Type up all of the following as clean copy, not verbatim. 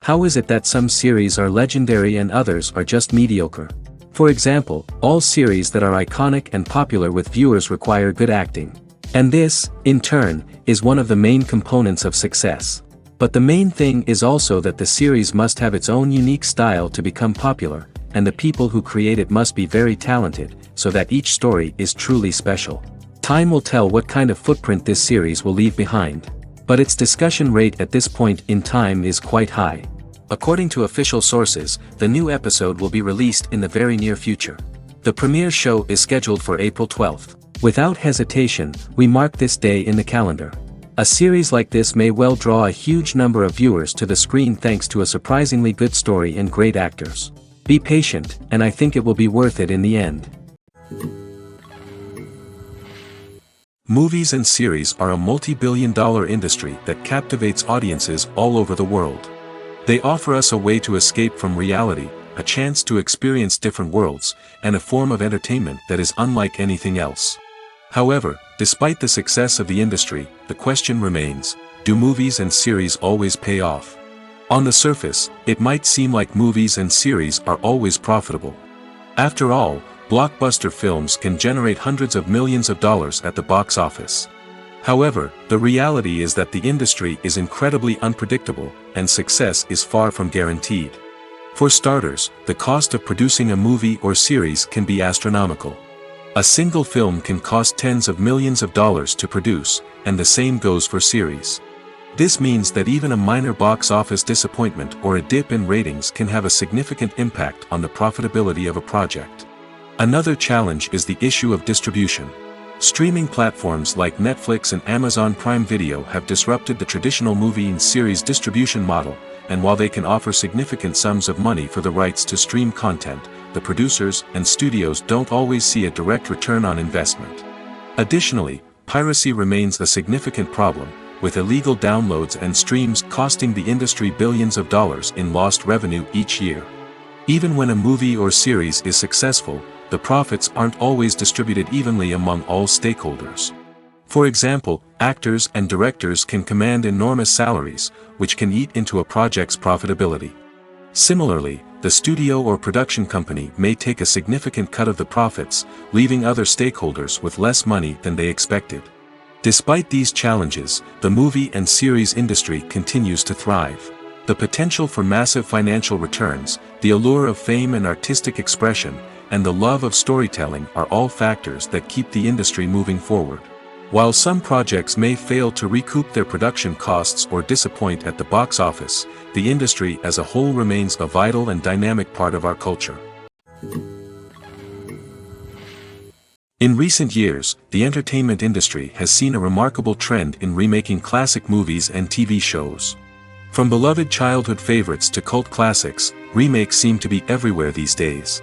How is it that some series are legendary and others are just mediocre? For example, all series that are iconic and popular with viewers require good acting. And this, in turn, is one of the main components of success. But the main thing is also that the series must have its own unique style to become popular, and the people who create it must be very talented, so that each story is truly special. Time will tell what kind of footprint this series will leave behind. But its discussion rate at this point in time is quite high. According to official sources, the new episode will be released in the very near future. The premiere show is scheduled for April 12th. Without hesitation, we mark this day in the calendar. A series like this may well draw a huge number of viewers to the screen thanks to a surprisingly good story and great actors. Be patient, and I think it will be worth it in the end. Movies and series are a multi-billion-dollar industry that captivates audiences all over the world. They offer us a way to escape from reality, a chance to experience different worlds, and a form of entertainment that is unlike anything else. However, despite the success of the industry, the question remains, do movies and series always pay off? On the surface, it might seem like movies and series are always profitable. After all, blockbuster films can generate hundreds of millions of dollars at the box office. However, the reality is that the industry is incredibly unpredictable, and success is far from guaranteed. For starters, the cost of producing a movie or series can be astronomical. A single film can cost tens of millions of dollars to produce, and the same goes for series. This means that even a minor box office disappointment or a dip in ratings can have a significant impact on the profitability of a project. Another challenge is the issue of distribution. Streaming platforms like Netflix and Amazon Prime Video have disrupted the traditional movie and series distribution model, and while they can offer significant sums of money for the rights to stream content, the producers and studios don't always see a direct return on investment. Additionally, piracy remains a significant problem, with illegal downloads and streams costing the industry billions of dollars in lost revenue each year. Even when a movie or series is successful, the profits aren't always distributed evenly among all stakeholders. For example, actors and directors can command enormous salaries, which can eat into a project's profitability. Similarly, the studio or production company may take a significant cut of the profits, leaving other stakeholders with less money than they expected. Despite these challenges, the movie and series industry continues to thrive. The potential for massive financial returns, the allure of fame and artistic expression, and the love of storytelling are all factors that keep the industry moving forward. While some projects may fail to recoup their production costs or disappoint at the box office, the industry as a whole remains a vital and dynamic part of our culture. In recent years, the entertainment industry has seen a remarkable trend in remaking classic movies and TV shows. From beloved childhood favorites to cult classics, remakes seem to be everywhere these days.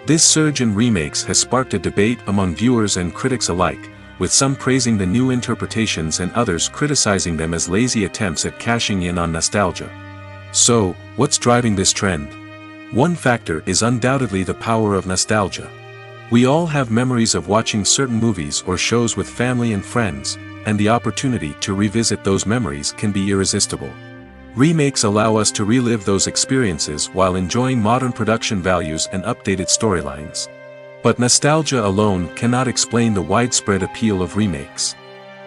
This surge in remakes has sparked a debate among viewers and critics alike, with some praising the new interpretations and others criticizing them as lazy attempts at cashing in on nostalgia. So, what's driving this trend? One factor is undoubtedly the power of nostalgia. We all have memories of watching certain movies or shows with family and friends, and the opportunity to revisit those memories can be irresistible. Remakes allow us to relive those experiences while enjoying modern production values and updated storylines. But nostalgia alone cannot explain the widespread appeal of remakes.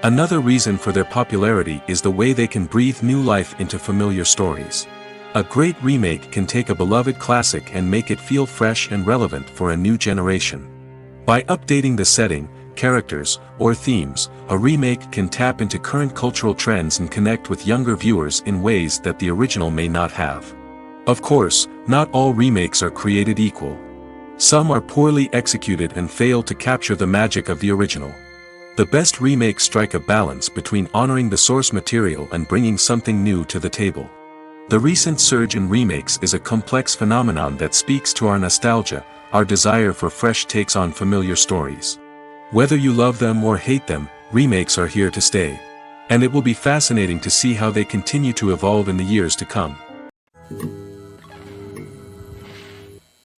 Another reason for their popularity is the way they can breathe new life into familiar stories. A great remake can take a beloved classic and make it feel fresh and relevant for a new generation. By updating the setting, characters, or themes, a remake can tap into current cultural trends and connect with younger viewers in ways that the original may not have. Of course, not all remakes are created equal. Some are poorly executed and fail to capture the magic of the original. The best remakes strike a balance between honoring the source material and bringing something new to the table. The recent surge in remakes is a complex phenomenon that speaks to our nostalgia, our desire for fresh takes on familiar stories. Whether you love them or hate them, remakes are here to stay. And it will be fascinating to see how they continue to evolve in the years to come.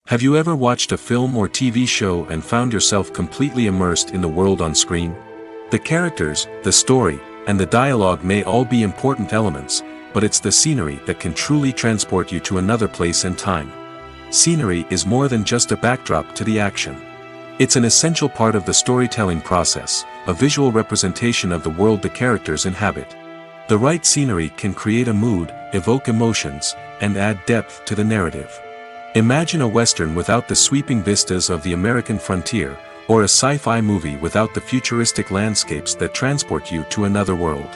Have you ever watched a film or TV show and found yourself completely immersed in the world on screen? The characters, the story, and the dialogue may all be important elements, but it's the scenery that can truly transport you to another place and time. Scenery is more than just a backdrop to the action. It's an essential part of the storytelling process, a visual representation of the world the characters inhabit. The right scenery can create a mood, evoke emotions, and add depth to the narrative. Imagine a Western without the sweeping vistas of the American frontier, or a sci-fi movie without the futuristic landscapes that transport you to another world.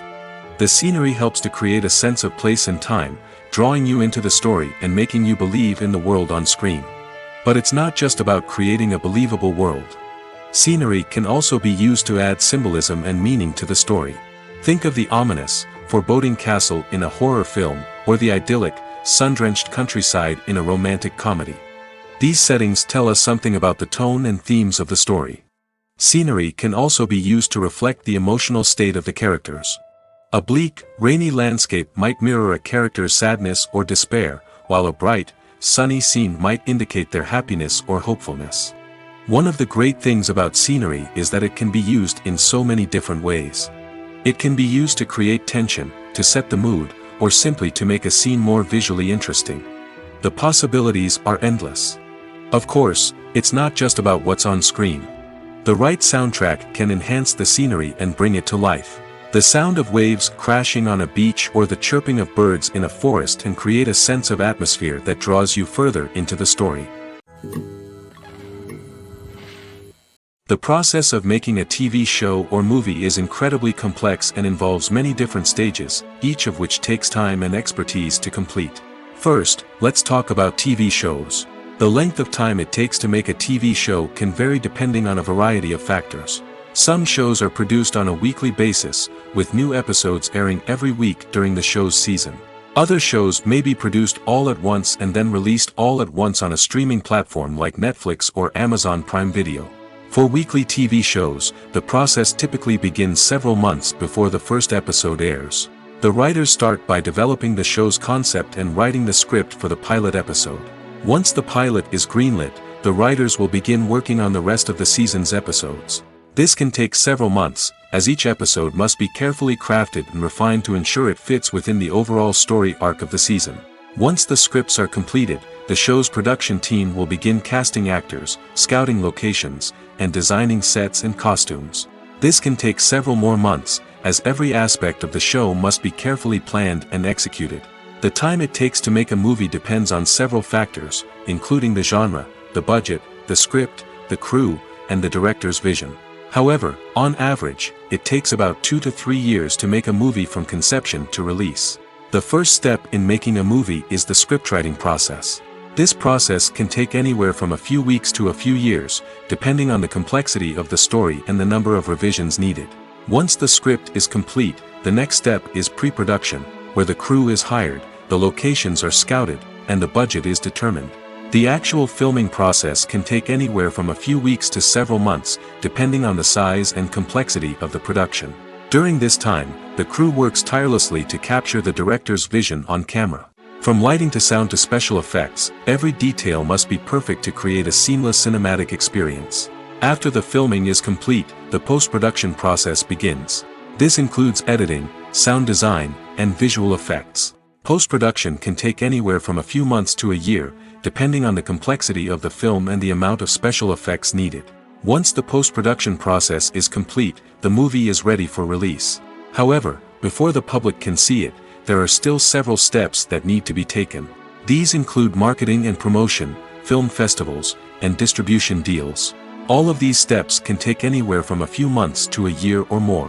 The scenery helps to create a sense of place and time, drawing you into the story and making you believe in the world on screen. But it's not just about creating a believable world. Scenery can also be used to add symbolism and meaning to the story. Think of the ominous, foreboding castle in a horror film, or the idyllic, sun-drenched countryside in a romantic comedy. These settings tell us something about the tone and themes of the story. Scenery can also be used to reflect the emotional state of the characters. A bleak, rainy landscape might mirror a character's sadness or despair, while a bright, sunny scene might indicate their happiness or hopefulness. One of the great things about scenery is that it can be used in so many different ways. It can be used to create tension, to set the mood, or simply to make a scene more visually interesting. The possibilities are endless. Of course, it's not just about what's on screen. The right soundtrack can enhance the scenery and bring it to life. The sound of waves crashing on a beach or the chirping of birds in a forest can create a sense of atmosphere that draws you further into the story. The process of making a TV show or movie is incredibly complex and involves many different stages, each of which takes time and expertise to complete. First, let's talk about TV shows. The length of time it takes to make a TV show can vary depending on a variety of factors. Some shows are produced on a weekly basis, with new episodes airing every week during the show's season. Other shows may be produced all at once and then released all at once on a streaming platform like Netflix or Amazon Prime Video. For weekly TV shows, the process typically begins several months before the first episode airs. The writers start by developing the show's concept and writing the script for the pilot episode. Once the pilot is greenlit, the writers will begin working on the rest of the season's episodes. This can take several months, as each episode must be carefully crafted and refined to ensure it fits within the overall story arc of the season. Once the scripts are completed, the show's production team will begin casting actors, scouting locations, and designing sets and costumes. This can take several more months, as every aspect of the show must be carefully planned and executed. The time it takes to make a movie depends on several factors, including the genre, the budget, the script, the crew, and the director's vision. However, on average, it takes about 2 to 3 years to make a movie from conception to release. The first step in making a movie is the scriptwriting process. This process can take anywhere from a few weeks to a few years, depending on the complexity of the story and the number of revisions needed. Once the script is complete, the next step is pre-production, where the crew is hired, the locations are scouted, and the budget is determined. The actual filming process can take anywhere from a few weeks to several months, depending on the size and complexity of the production. During this time, the crew works tirelessly to capture the director's vision on camera. From lighting to sound to special effects, every detail must be perfect to create a seamless cinematic experience. After the filming is complete, the post-production process begins. This includes editing, sound design, and visual effects. Post-production can take anywhere from a few months to a year, depending on the complexity of the film and the amount of special effects needed. Once the post-production process is complete, the movie is ready for release. However, before the public can see it, there are still several steps that need to be taken. These include marketing and promotion, film festivals, and distribution deals. All of these steps can take anywhere from a few months to a year or more.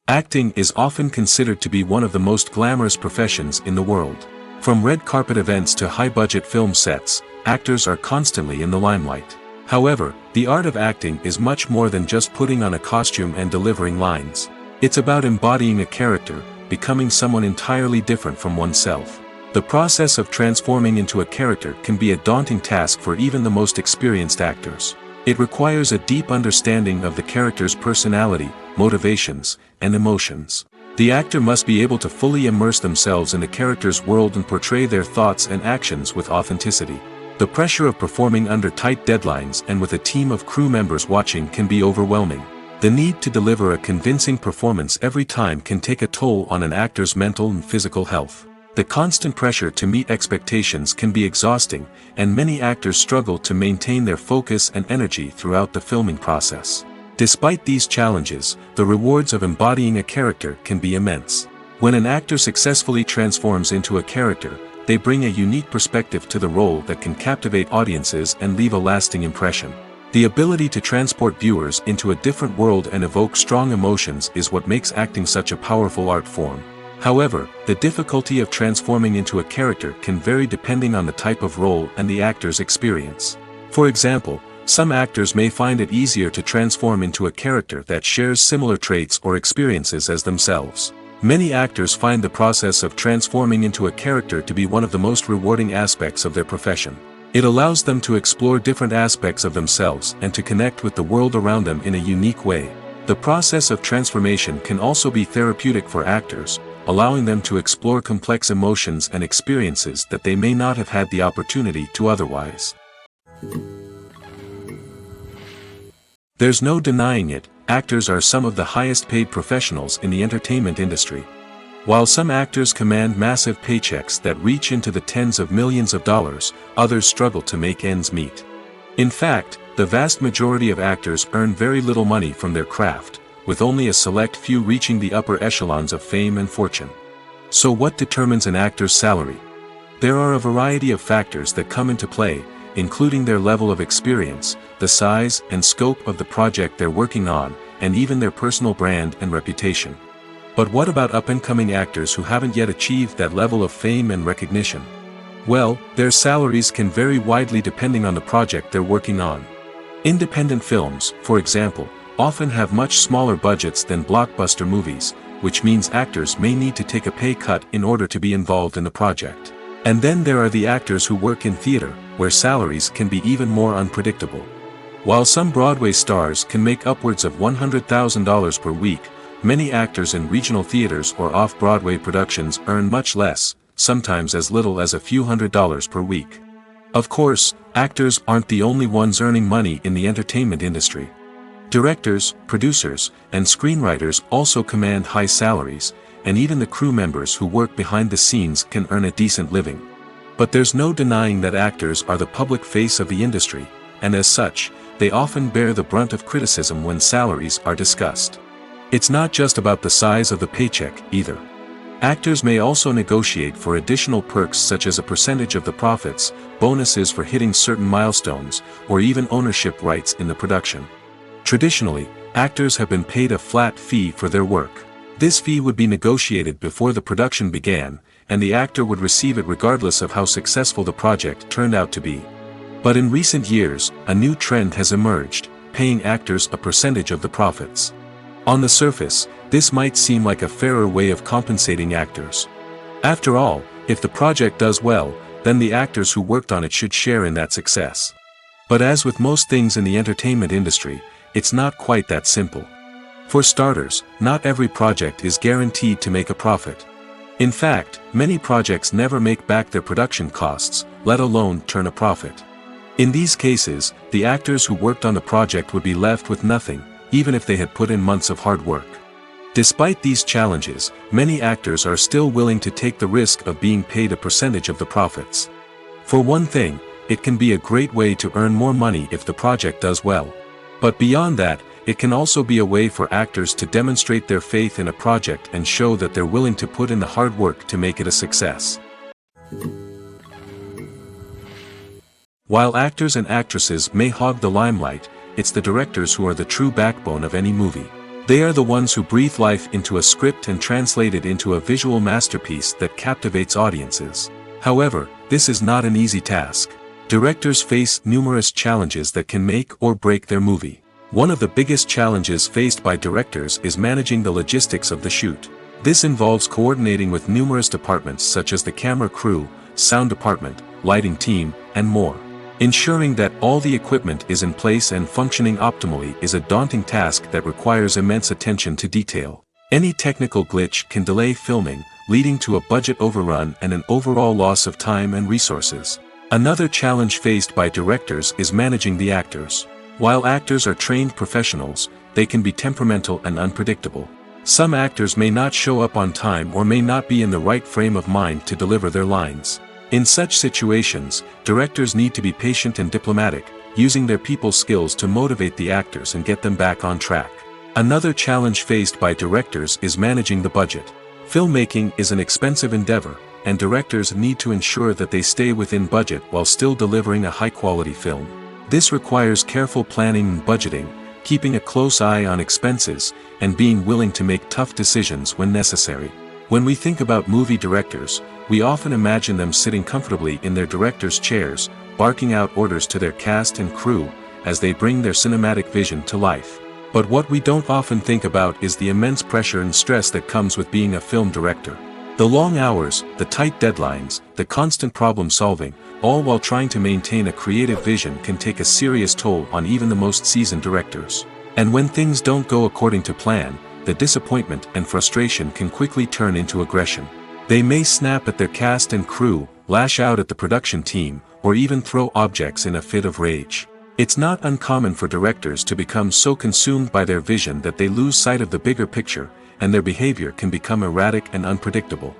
Acting is often considered to be one of the most glamorous professions in the world. From red carpet events to high-budget film sets, actors are constantly in the limelight. However, the art of acting is much more than just putting on a costume and delivering lines. It's about embodying a character, becoming someone entirely different from oneself. The process of transforming into a character can be a daunting task for even the most experienced actors. It requires a deep understanding of the character's personality, motivations, and emotions. The actor must be able to fully immerse themselves in the character's world and portray their thoughts and actions with authenticity. The pressure of performing under tight deadlines and with a team of crew members watching can be overwhelming. The need to deliver a convincing performance every time can take a toll on an actor's mental and physical health. The constant pressure to meet expectations can be exhausting, and many actors struggle to maintain their focus and energy throughout the filming process. Despite these challenges, the rewards of embodying a character can be immense. When an actor successfully transforms into a character, they bring a unique perspective to the role that can captivate audiences and leave a lasting impression. The ability to transport viewers into a different world and evoke strong emotions is what makes acting such a powerful art form. However, the difficulty of transforming into a character can vary depending on the type of role and the actor's experience. For example, some actors may find it easier to transform into a character that shares similar traits or experiences as themselves. Many actors find the process of transforming into a character to be one of the most rewarding aspects of their profession. It allows them to explore different aspects of themselves and to connect with the world around them in a unique way. The process of transformation can also be therapeutic for actors, allowing them to explore complex emotions and experiences that they may not have had the opportunity to otherwise. There's no denying it, actors are some of the highest paid professionals in the entertainment industry. While some actors command massive paychecks that reach into the tens of millions of dollars, others struggle to make ends meet. In fact, the vast majority of actors earn very little money from their craft, with only a select few reaching the upper echelons of fame and fortune. So what determines an actor's salary? There are a variety of factors that come into play, including their level of experience, the size and scope of the project they're working on, and even their personal brand and reputation. But what about up-and-coming actors who haven't yet achieved that level of fame and recognition? Well, their salaries can vary widely depending on the project they're working on. Independent films, for example, often have much smaller budgets than blockbuster movies, which means actors may need to take a pay cut in order to be involved in the project. And then there are the actors who work in theater, where salaries can be even more unpredictable. While some Broadway stars can make upwards of $100,000 per week, many actors in regional theaters or off-Broadway productions earn much less, sometimes as little as a few $100s per week. Of course, actors aren't the only ones earning money in the entertainment industry. Directors, producers, and screenwriters also command high salaries, and even the crew members who work behind the scenes can earn a decent living. But there's no denying that actors are the public face of the industry, and as such, they often bear the brunt of criticism when salaries are discussed. It's not just about the size of the paycheck, either. Actors may also negotiate for additional perks such as a percentage of the profits, bonuses for hitting certain milestones, or even ownership rights in the production. Traditionally, actors have been paid a flat fee for their work. This fee would be negotiated before the production began, and the actor would receive it regardless of how successful the project turned out to be. But in recent years, a new trend has emerged, paying actors a percentage of the profits. On the surface, this might seem like a fairer way of compensating actors. After all, if the project does well, then the actors who worked on it should share in that success. But as with most things in the entertainment industry, it's not quite that simple. For starters, not every project is guaranteed to make a profit. In fact, many projects never make back their production costs, let alone turn a profit. In these cases, the actors who worked on the project would be left with nothing, even if they had put in months of hard work. Despite these challenges, many actors are still willing to take the risk of being paid a percentage of the profits. For one thing, it can be a great way to earn more money if the project does well. But beyond that, it can also be a way for actors to demonstrate their faith in a project and show that they're willing to put in the hard work to make it a success. While actors and actresses may hog the limelight, it's the directors who are the true backbone of any movie. They are the ones who breathe life into a script and translate it into a visual masterpiece that captivates audiences. However, this is not an easy task. Directors face numerous challenges that can make or break their movie. One of the biggest challenges faced by directors is managing the logistics of the shoot. This involves coordinating with numerous departments such as the camera crew, sound department, lighting team, and more. Ensuring that all the equipment is in place and functioning optimally is a daunting task that requires immense attention to detail. Any technical glitch can delay filming, leading to a budget overrun and an overall loss of time and resources. Another challenge faced by directors is managing the actors. While actors are trained professionals, they can be temperamental and unpredictable. Some actors may not show up on time or may not be in the right frame of mind to deliver their lines. In such situations, directors need to be patient and diplomatic, using their people skills to motivate the actors and get them back on track. Another challenge faced by directors is managing the budget. Filmmaking is an expensive endeavor, and directors need to ensure that they stay within budget while still delivering a high-quality film. This requires careful planning and budgeting, keeping a close eye on expenses, and being willing to make tough decisions when necessary. When we think about movie directors, we often imagine them sitting comfortably in their director's chairs, barking out orders to their cast and crew, as they bring their cinematic vision to life. But what we don't often think about is the immense pressure and stress that comes with being a film director. The long hours, the tight deadlines, the constant problem solving, all while trying to maintain a creative vision can take a serious toll on even the most seasoned directors. And when things don't go according to plan, the disappointment and frustration can quickly turn into aggression. They may snap at their cast and crew, lash out at the production team, or even throw objects in a fit of rage. It's not uncommon for directors to become so consumed by their vision that they lose sight of the bigger picture, and their behavior can become erratic and unpredictable.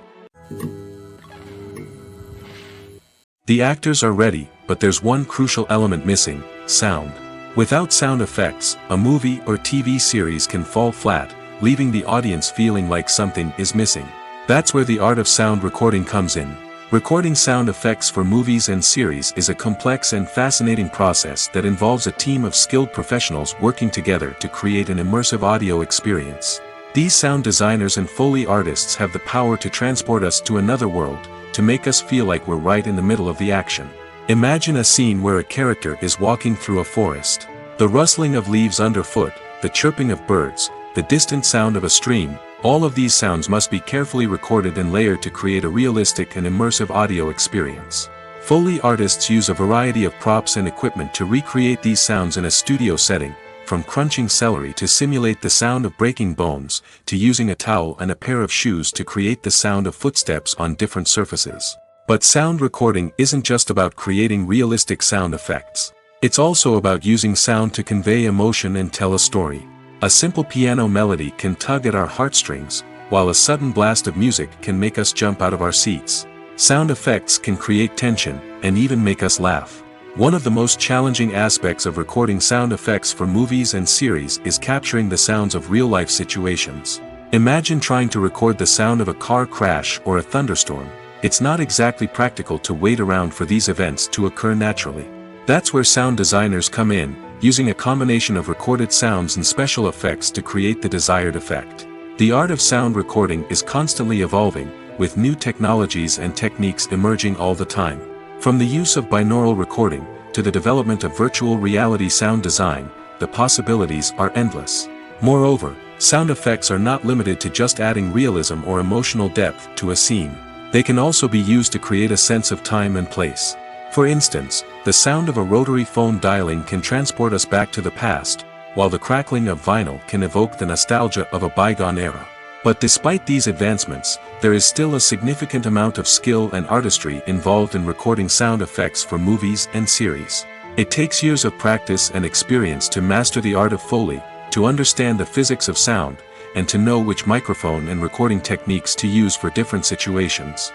The actors are ready, but there's one crucial element missing: sound. Without sound effects, a movie or TV series can fall flat, leaving the audience feeling like something is missing. That's where the art of sound recording comes in. Recording sound effects for movies and series is a complex and fascinating process that involves a team of skilled professionals working together to create an immersive audio experience. These sound designers and Foley artists have the power to transport us to another world, to make us feel like we're right in the middle of the action. Imagine a scene where a character is walking through a forest. The rustling of leaves underfoot, the chirping of birds, the distant sound of a stream, all of these sounds must be carefully recorded and layered to create a realistic and immersive audio experience. Foley artists use a variety of props and equipment to recreate these sounds in a studio setting, from crunching celery to simulate the sound of breaking bones, to using a towel and a pair of shoes to create the sound of footsteps on different surfaces. But sound recording isn't just about creating realistic sound effects. It's also about using sound to convey emotion and tell a story. A simple piano melody can tug at our heartstrings, while a sudden blast of music can make us jump out of our seats. Sound effects can create tension, and even make us laugh. One of the most challenging aspects of recording sound effects for movies and series is capturing the sounds of real-life situations. Imagine trying to record the sound of a car crash or a thunderstorm. It's not exactly practical to wait around for these events to occur naturally. That's where sound designers come in, using a combination of recorded sounds and special effects to create the desired effect. The art of sound recording is constantly evolving, with new technologies and techniques emerging all the time. From the use of binaural recording, to the development of virtual reality sound design, the possibilities are endless. Moreover, sound effects are not limited to just adding realism or emotional depth to a scene. They can also be used to create a sense of time and place. For instance, the sound of a rotary phone dialing can transport us back to the past, while the crackling of vinyl can evoke the nostalgia of a bygone era. But despite these advancements, there is still a significant amount of skill and artistry involved in recording sound effects for movies and series. It takes years of practice and experience to master the art of Foley, to understand the physics of sound, and to know which microphone and recording techniques to use for different situations.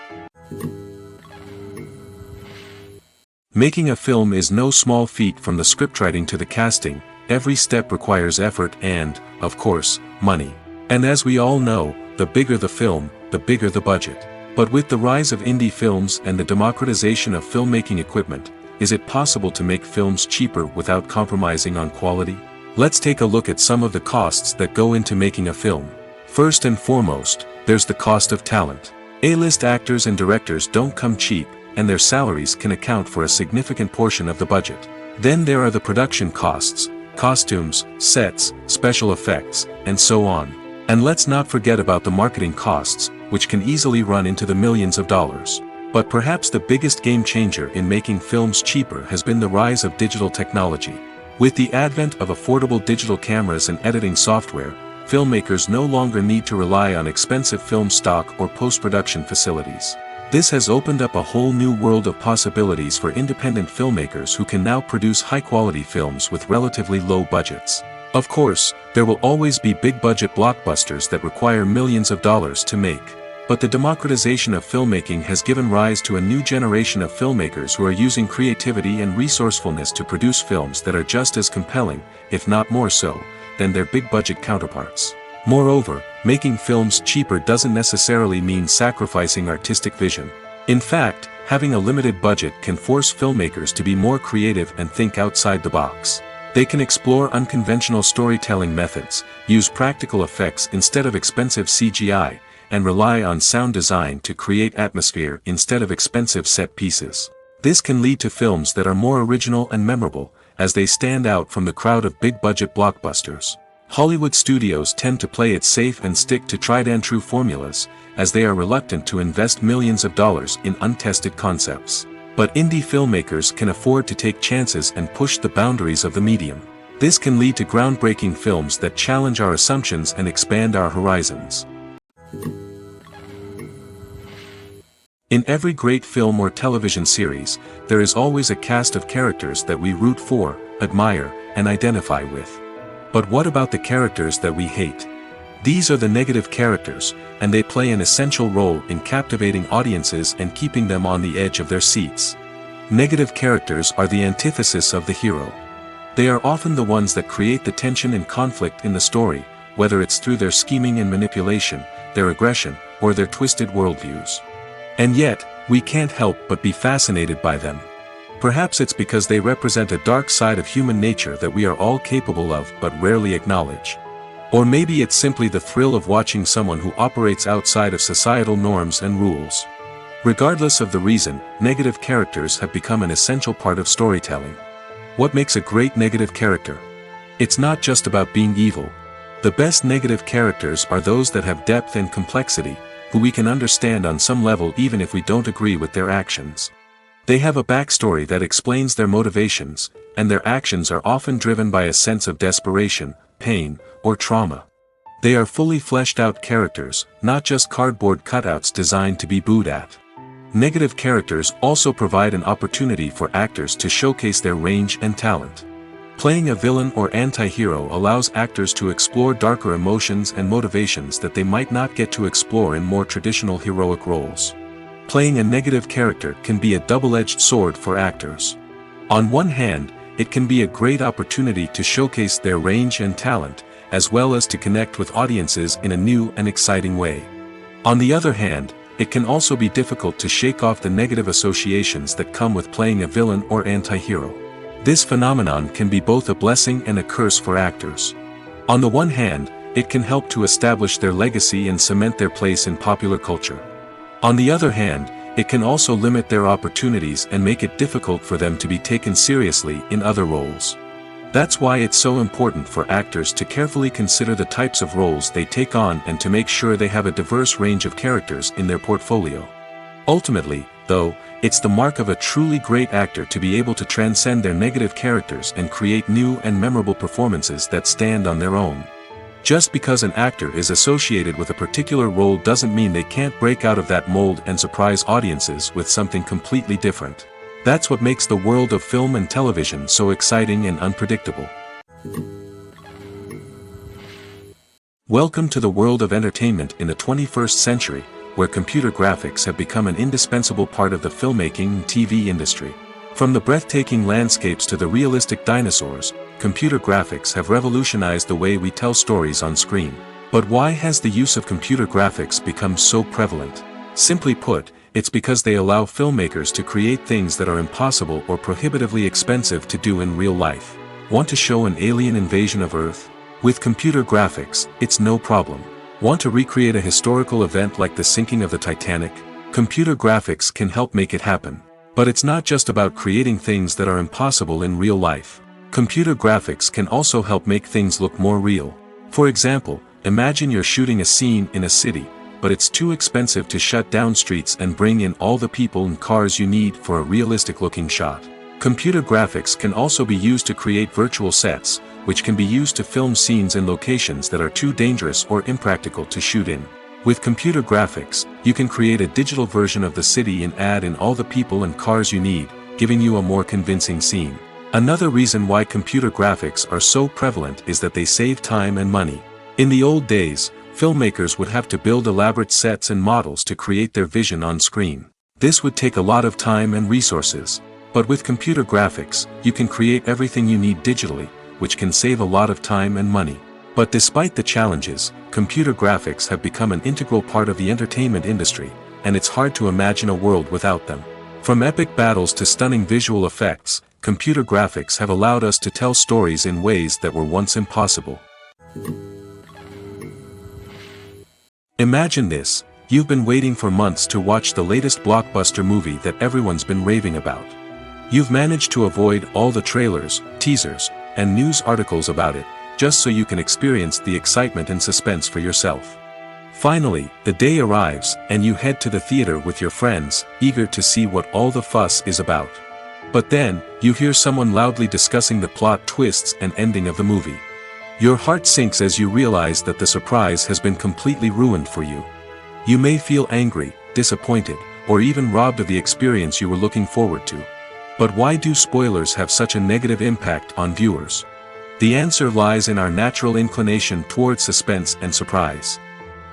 Making a film is no small feat. From the scriptwriting to the casting, every step requires effort and, of course, money. And as we all know, the bigger the film, the bigger the budget. But with the rise of indie films and the democratization of filmmaking equipment, is it possible to make films cheaper without compromising on quality? Let's take a look at some of the costs that go into making a film. First and foremost, there's the cost of talent. A-list actors and directors don't come cheap, and their salaries can account for a significant portion of the budget. Then there are the production costs, costumes, sets, special effects, and so on. And let's not forget about the marketing costs, which can easily run into the millions of dollars. But perhaps the biggest game changer in making films cheaper has been the rise of digital technology. With the advent of affordable digital cameras and editing software, filmmakers no longer need to rely on expensive film stock or post-production facilities. This has opened up a whole new world of possibilities for independent filmmakers who can now produce high-quality films with relatively low budgets. Of course, there will always be big-budget blockbusters that require millions of dollars to make. But the democratization of filmmaking has given rise to a new generation of filmmakers who are using creativity and resourcefulness to produce films that are just as compelling, if not more so, than their big-budget counterparts. Moreover, making films cheaper doesn't necessarily mean sacrificing artistic vision. In fact, having a limited budget can force filmmakers to be more creative and think outside the box. They can explore unconventional storytelling methods, use practical effects instead of expensive CGI, and rely on sound design to create atmosphere instead of expensive set pieces. This can lead to films that are more original and memorable, as they stand out from the crowd of big-budget blockbusters. Hollywood studios tend to play it safe and stick to tried-and-true formulas, as they are reluctant to invest millions of dollars in untested concepts. But indie filmmakers can afford to take chances and push the boundaries of the medium. This can lead to groundbreaking films that challenge our assumptions and expand our horizons. In every great film or television series, there is always a cast of characters that we root for, admire, and identify with. But what about the characters that we hate? These are the negative characters, and they play an essential role in captivating audiences and keeping them on the edge of their seats. Negative characters are the antithesis of the hero. They are often the ones that create the tension and conflict in the story, whether it's through their scheming and manipulation, their aggression, or their twisted worldviews. And yet, we can't help but be fascinated by them. Perhaps it's because they represent a dark side of human nature that we are all capable of but rarely acknowledge. Or maybe it's simply the thrill of watching someone who operates outside of societal norms and rules. Regardless of the reason, negative characters have become an essential part of storytelling. What makes a great negative character? It's not just about being evil. The best negative characters are those that have depth and complexity, who we can understand on some level even if we don't agree with their actions. They have a backstory that explains their motivations, and their actions are often driven by a sense of desperation, pain, or trauma. They are fully fleshed out characters, not just cardboard cutouts designed to be booed at. Negative characters also provide an opportunity for actors to showcase their range and talent. Playing a villain or anti-hero allows actors to explore darker emotions and motivations that they might not get to explore in more traditional heroic roles. Playing a negative character can be a double-edged sword for actors. On one hand, it can be a great opportunity to showcase their range and talent, as well as to connect with audiences in a new and exciting way. On the other hand, it can also be difficult to shake off the negative associations that come with playing a villain or anti-hero. This phenomenon can be both a blessing and a curse for actors. On the one hand, it can help to establish their legacy and cement their place in popular culture. On the other hand, it can also limit their opportunities and make it difficult for them to be taken seriously in other roles. That's why it's so important for actors to carefully consider the types of roles they take on and to make sure they have a diverse range of characters in their portfolio. Ultimately, though, it's the mark of a truly great actor to be able to transcend their negative characters and create new and memorable performances that stand on their own. Just because an actor is associated with a particular role doesn't mean they can't break out of that mold and surprise audiences with something completely different. That's what makes the world of film and television so exciting and unpredictable. Welcome to the world of entertainment in the 21st century, where computer graphics have become an indispensable part of the filmmaking and TV industry. From the breathtaking landscapes to the realistic dinosaurs, computer graphics have revolutionized the way we tell stories on screen. But why has the use of computer graphics become so prevalent? Simply put, it's because they allow filmmakers to create things that are impossible or prohibitively expensive to do in real life. Want to show an alien invasion of Earth? With computer graphics, it's no problem. Want to recreate a historical event like the sinking of the Titanic? Computer graphics can help make it happen. But it's not just about creating things that are impossible in real life. Computer graphics can also help make things look more real. For example, imagine you're shooting a scene in a city, but it's too expensive to shut down streets and bring in all the people and cars you need for a realistic-looking shot. Computer graphics can also be used to create virtual sets, which can be used to film scenes in locations that are too dangerous or impractical to shoot in. With computer graphics, you can create a digital version of the city and add in all the people and cars you need, giving you a more convincing scene. Another reason why computer graphics are so prevalent is that they save time and money. In the old days, filmmakers would have to build elaborate sets and models to create their vision on screen. This would take a lot of time and resources. But with computer graphics, you can create everything you need digitally, which can save a lot of time and money. But despite the challenges, computer graphics have become an integral part of the entertainment industry, and it's hard to imagine a world without them. From epic battles to stunning visual effects, computer graphics have allowed us to tell stories in ways that were once impossible. Imagine this: you've been waiting for months to watch the latest blockbuster movie that everyone's been raving about. You've managed to avoid all the trailers, teasers, and news articles about it, just so you can experience the excitement and suspense for yourself. Finally, the day arrives, and you head to the theater with your friends, eager to see what all the fuss is about. But then, you hear someone loudly discussing the plot twists and ending of the movie. Your heart sinks as you realize that the surprise has been completely ruined for you. You may feel angry, disappointed, or even robbed of the experience you were looking forward to. But why do spoilers have such a negative impact on viewers? The answer lies in our natural inclination toward suspense and surprise.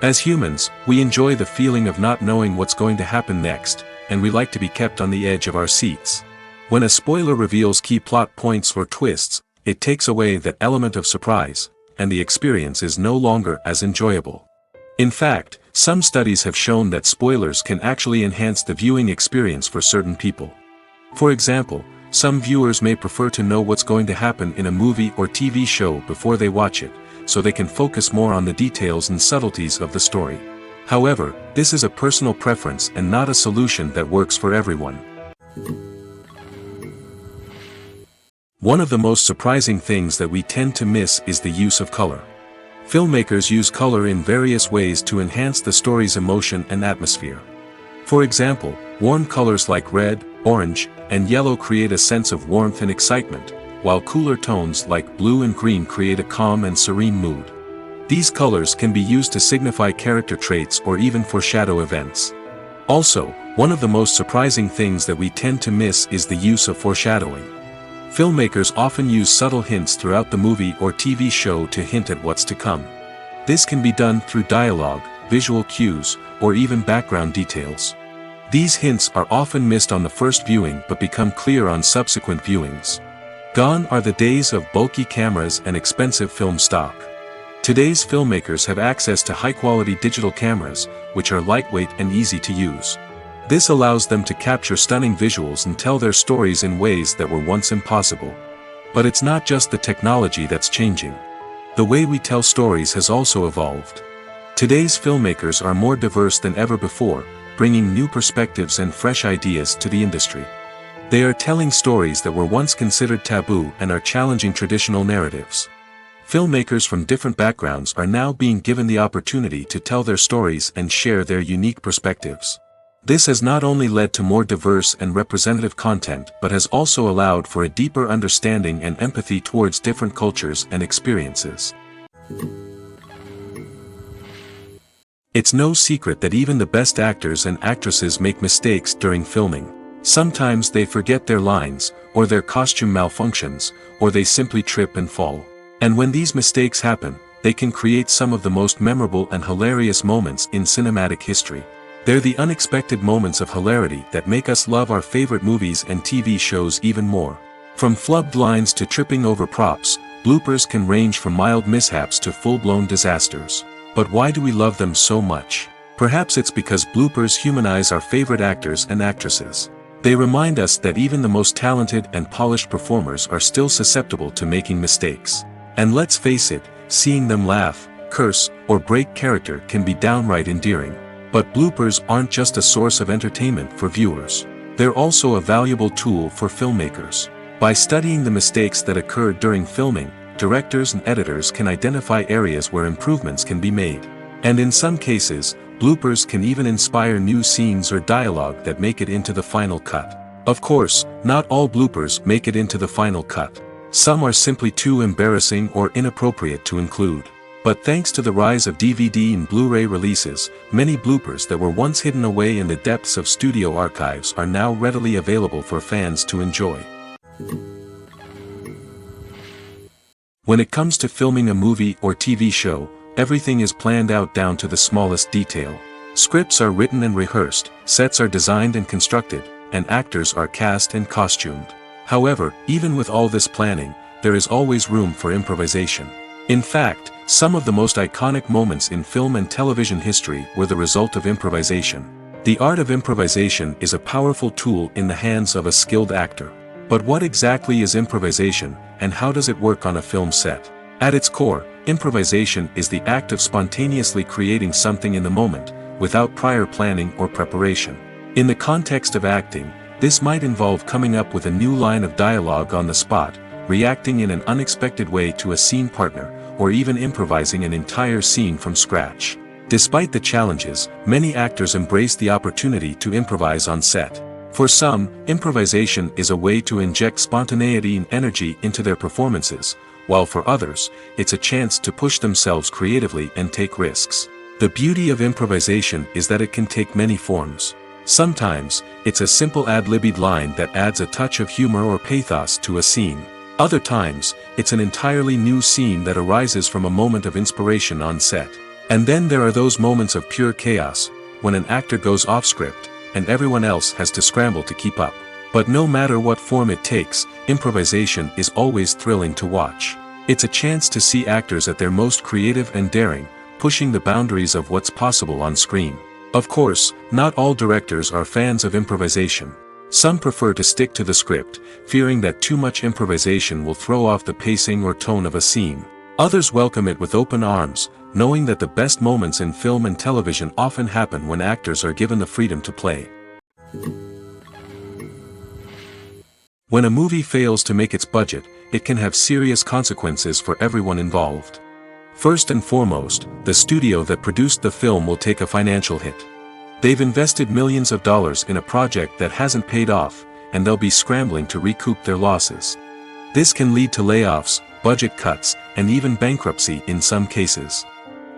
As humans, we enjoy the feeling of not knowing what's going to happen next, and we like to be kept on the edge of our seats. When a spoiler reveals key plot points or twists, it takes away that element of surprise, and the experience is no longer as enjoyable. In fact, some studies have shown that spoilers can actually enhance the viewing experience for certain people. For example, some viewers may prefer to know what's going to happen in a movie or TV show before they watch it, so they can focus more on the details and subtleties of the story. However, this is a personal preference and not a solution that works for everyone. One of the most surprising things that we tend to miss is the use of color. Filmmakers use color in various ways to enhance the story's emotion and atmosphere. For example, warm colors like red, orange, and yellow create a sense of warmth and excitement, while cooler tones like blue and green create a calm and serene mood. These colors can be used to signify character traits or even foreshadow events. Also, one of the most surprising things that we tend to miss is the use of foreshadowing. Filmmakers often use subtle hints throughout the movie or TV show to hint at what's to come. This can be done through dialogue, visual cues, or even background details. These hints are often missed on the first viewing but become clear on subsequent viewings. Gone are the days of bulky cameras and expensive film stock. Today's filmmakers have access to high-quality digital cameras, which are lightweight and easy to use. This allows them to capture stunning visuals and tell their stories in ways that were once impossible. But it's not just the technology that's changing. The way we tell stories has also evolved. Today's filmmakers are more diverse than ever before, bringing new perspectives and fresh ideas to the industry. They are telling stories that were once considered taboo and are challenging traditional narratives. Filmmakers from different backgrounds are now being given the opportunity to tell their stories and share their unique perspectives. This has not only led to more diverse and representative content but has also allowed for a deeper understanding and empathy towards different cultures and experiences. It's no secret that even the best actors and actresses make mistakes during filming. Sometimes they forget their lines, or their costume malfunctions, or they simply trip and fall. And when these mistakes happen, they can create some of the most memorable and hilarious moments in cinematic history. They're the unexpected moments of hilarity that make us love our favorite movies and TV shows even more. From flubbed lines to tripping over props, bloopers can range from mild mishaps to full-blown disasters. But why do we love them so much? Perhaps it's because bloopers humanize our favorite actors and actresses. They remind us that even the most talented and polished performers are still susceptible to making mistakes. And let's face it, seeing them laugh, curse, or break character can be downright endearing. But bloopers aren't just a source of entertainment for viewers. They're also a valuable tool for filmmakers. By studying the mistakes that occurred during filming, directors and editors can identify areas where improvements can be made. And in some cases, bloopers can even inspire new scenes or dialogue that make it into the final cut. Of course, not all bloopers make it into the final cut. Some are simply too embarrassing or inappropriate to include. But thanks to the rise of DVD and Blu-ray releases, many bloopers that were once hidden away in the depths of studio archives are now readily available for fans to enjoy. When it comes to filming a movie or TV show, everything is planned out down to the smallest detail. Scripts are written and rehearsed, sets are designed and constructed, and actors are cast and costumed. However, even with all this planning, there is always room for improvisation. In fact, some of the most iconic moments in film and television history were the result of improvisation. The art of improvisation is a powerful tool in the hands of a skilled actor. But what exactly is improvisation, and how does it work on a film set? At its core, improvisation is the act of spontaneously creating something in the moment, without prior planning or preparation. In the context of acting, this might involve coming up with a new line of dialogue on the spot, reacting in an unexpected way to a scene partner, or even improvising an entire scene from scratch. Despite the challenges, many actors embrace the opportunity to improvise on set. For some, improvisation is a way to inject spontaneity and energy into their performances, while for others, it's a chance to push themselves creatively and take risks. The beauty of improvisation is that it can take many forms. Sometimes, it's a simple ad-libbed line that adds a touch of humor or pathos to a scene. Other times, it's an entirely new scene that arises from a moment of inspiration on set. And then there are those moments of pure chaos, when an actor goes off script, and everyone else has to scramble to keep up. But no matter what form it takes, improvisation is always thrilling to watch. It's a chance to see actors at their most creative and daring, pushing the boundaries of what's possible on screen. Of course, not all directors are fans of improvisation. Some prefer to stick to the script, fearing that too much improvisation will throw off the pacing or tone of a scene. Others welcome it with open arms, knowing that the best moments in film and television often happen when actors are given the freedom to play. When a movie fails to make its budget, it can have serious consequences for everyone involved. First and foremost, the studio that produced the film will take a financial hit. They've invested millions of dollars in a project that hasn't paid off, and they'll be scrambling to recoup their losses. This can lead to layoffs, budget cuts, and even bankruptcy in some cases.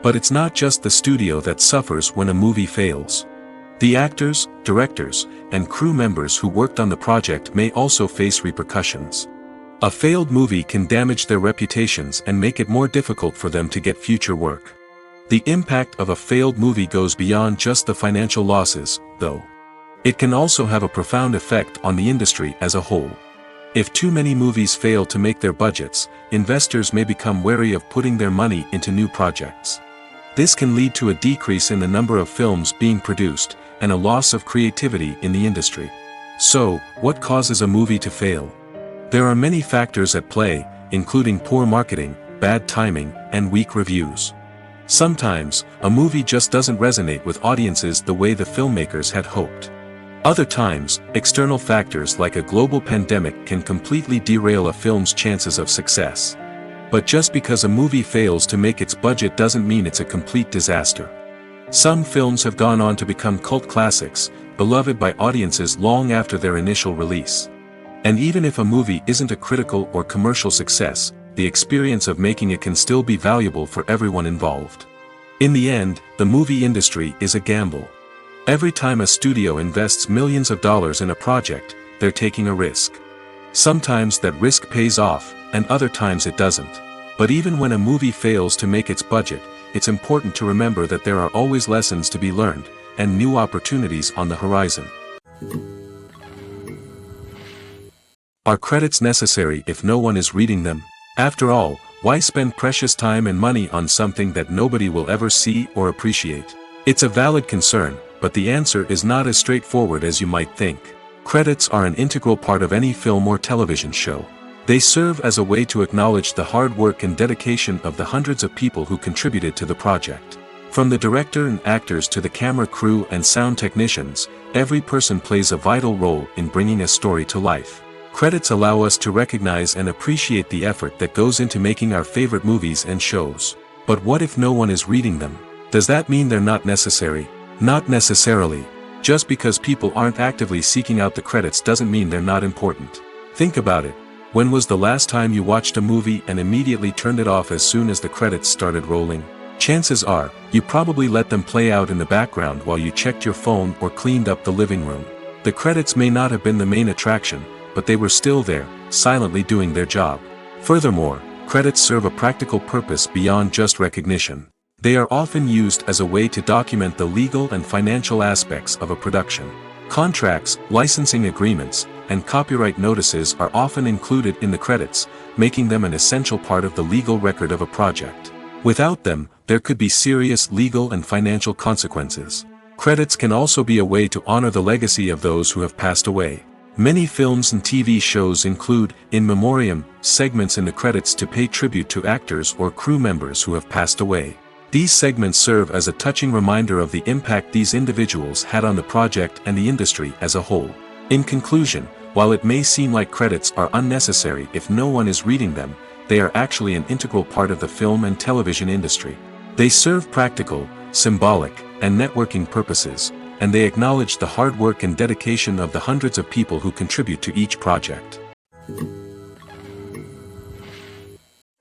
But it's not just the studio that suffers when a movie fails. The actors, directors, and crew members who worked on the project may also face repercussions. A failed movie can damage their reputations and make it more difficult for them to get future work. The impact of a failed movie goes beyond just the financial losses, though. It can also have a profound effect on the industry as a whole. If too many movies fail to make their budgets, investors may become wary of putting their money into new projects. This can lead to a decrease in the number of films being produced, and a loss of creativity in the industry. So, what causes a movie to fail? There are many factors at play, including poor marketing, bad timing, and weak reviews. Sometimes, a movie just doesn't resonate with audiences the way the filmmakers had hoped. Other times, external factors like a global pandemic can completely derail a film's chances of success. But just because a movie fails to make its budget doesn't mean it's a complete disaster. Some films have gone on to become cult classics, beloved by audiences long after their initial release. And even if a movie isn't a critical or commercial success, the experience of making it can still be valuable for everyone involved. In the end, the movie industry is a gamble. Every time a studio invests millions of dollars in a project, they're taking a risk. Sometimes that risk pays off, and other times it doesn't. But even when a movie fails to make its budget, it's important to remember that there are always lessons to be learned, and new opportunities on the horizon. Are credits necessary if no one is reading them? After all, why spend precious time and money on something that nobody will ever see or appreciate? It's a valid concern, but the answer is not as straightforward as you might think. Credits are an integral part of any film or television show. They serve as a way to acknowledge the hard work and dedication of the hundreds of people who contributed to the project. From the director and actors to the camera crew and sound technicians, every person plays a vital role in bringing a story to life. Credits allow us to recognize and appreciate the effort that goes into making our favorite movies and shows. But what if no one is reading them? Does that mean they're not necessary? Not necessarily. Just because people aren't actively seeking out the credits doesn't mean they're not important. Think about it. When was the last time you watched a movie and immediately turned it off as soon as the credits started rolling? Chances are, you probably let them play out in the background while you checked your phone or cleaned up the living room. The credits may not have been the main attraction, but they were still there, silently doing their job. Furthermore, credits serve a practical purpose beyond just recognition. They are often used as a way to document the legal and financial aspects of a production. Contracts, licensing agreements, and copyright notices are often included in the credits, making them an essential part of the legal record of a project. Without them, there could be serious legal and financial consequences. Credits can also be a way to honor the legacy of those who have passed away. Many films and TV shows include, in memoriam, segments in the credits to pay tribute to actors or crew members who have passed away. These segments serve as a touching reminder of the impact these individuals had on the project and the industry as a whole. In conclusion, while it may seem like credits are unnecessary if no one is reading them, they are actually an integral part of the film and television industry. They serve practical, symbolic, and networking purposes, and they acknowledge the hard work and dedication of the hundreds of people who contribute to each project.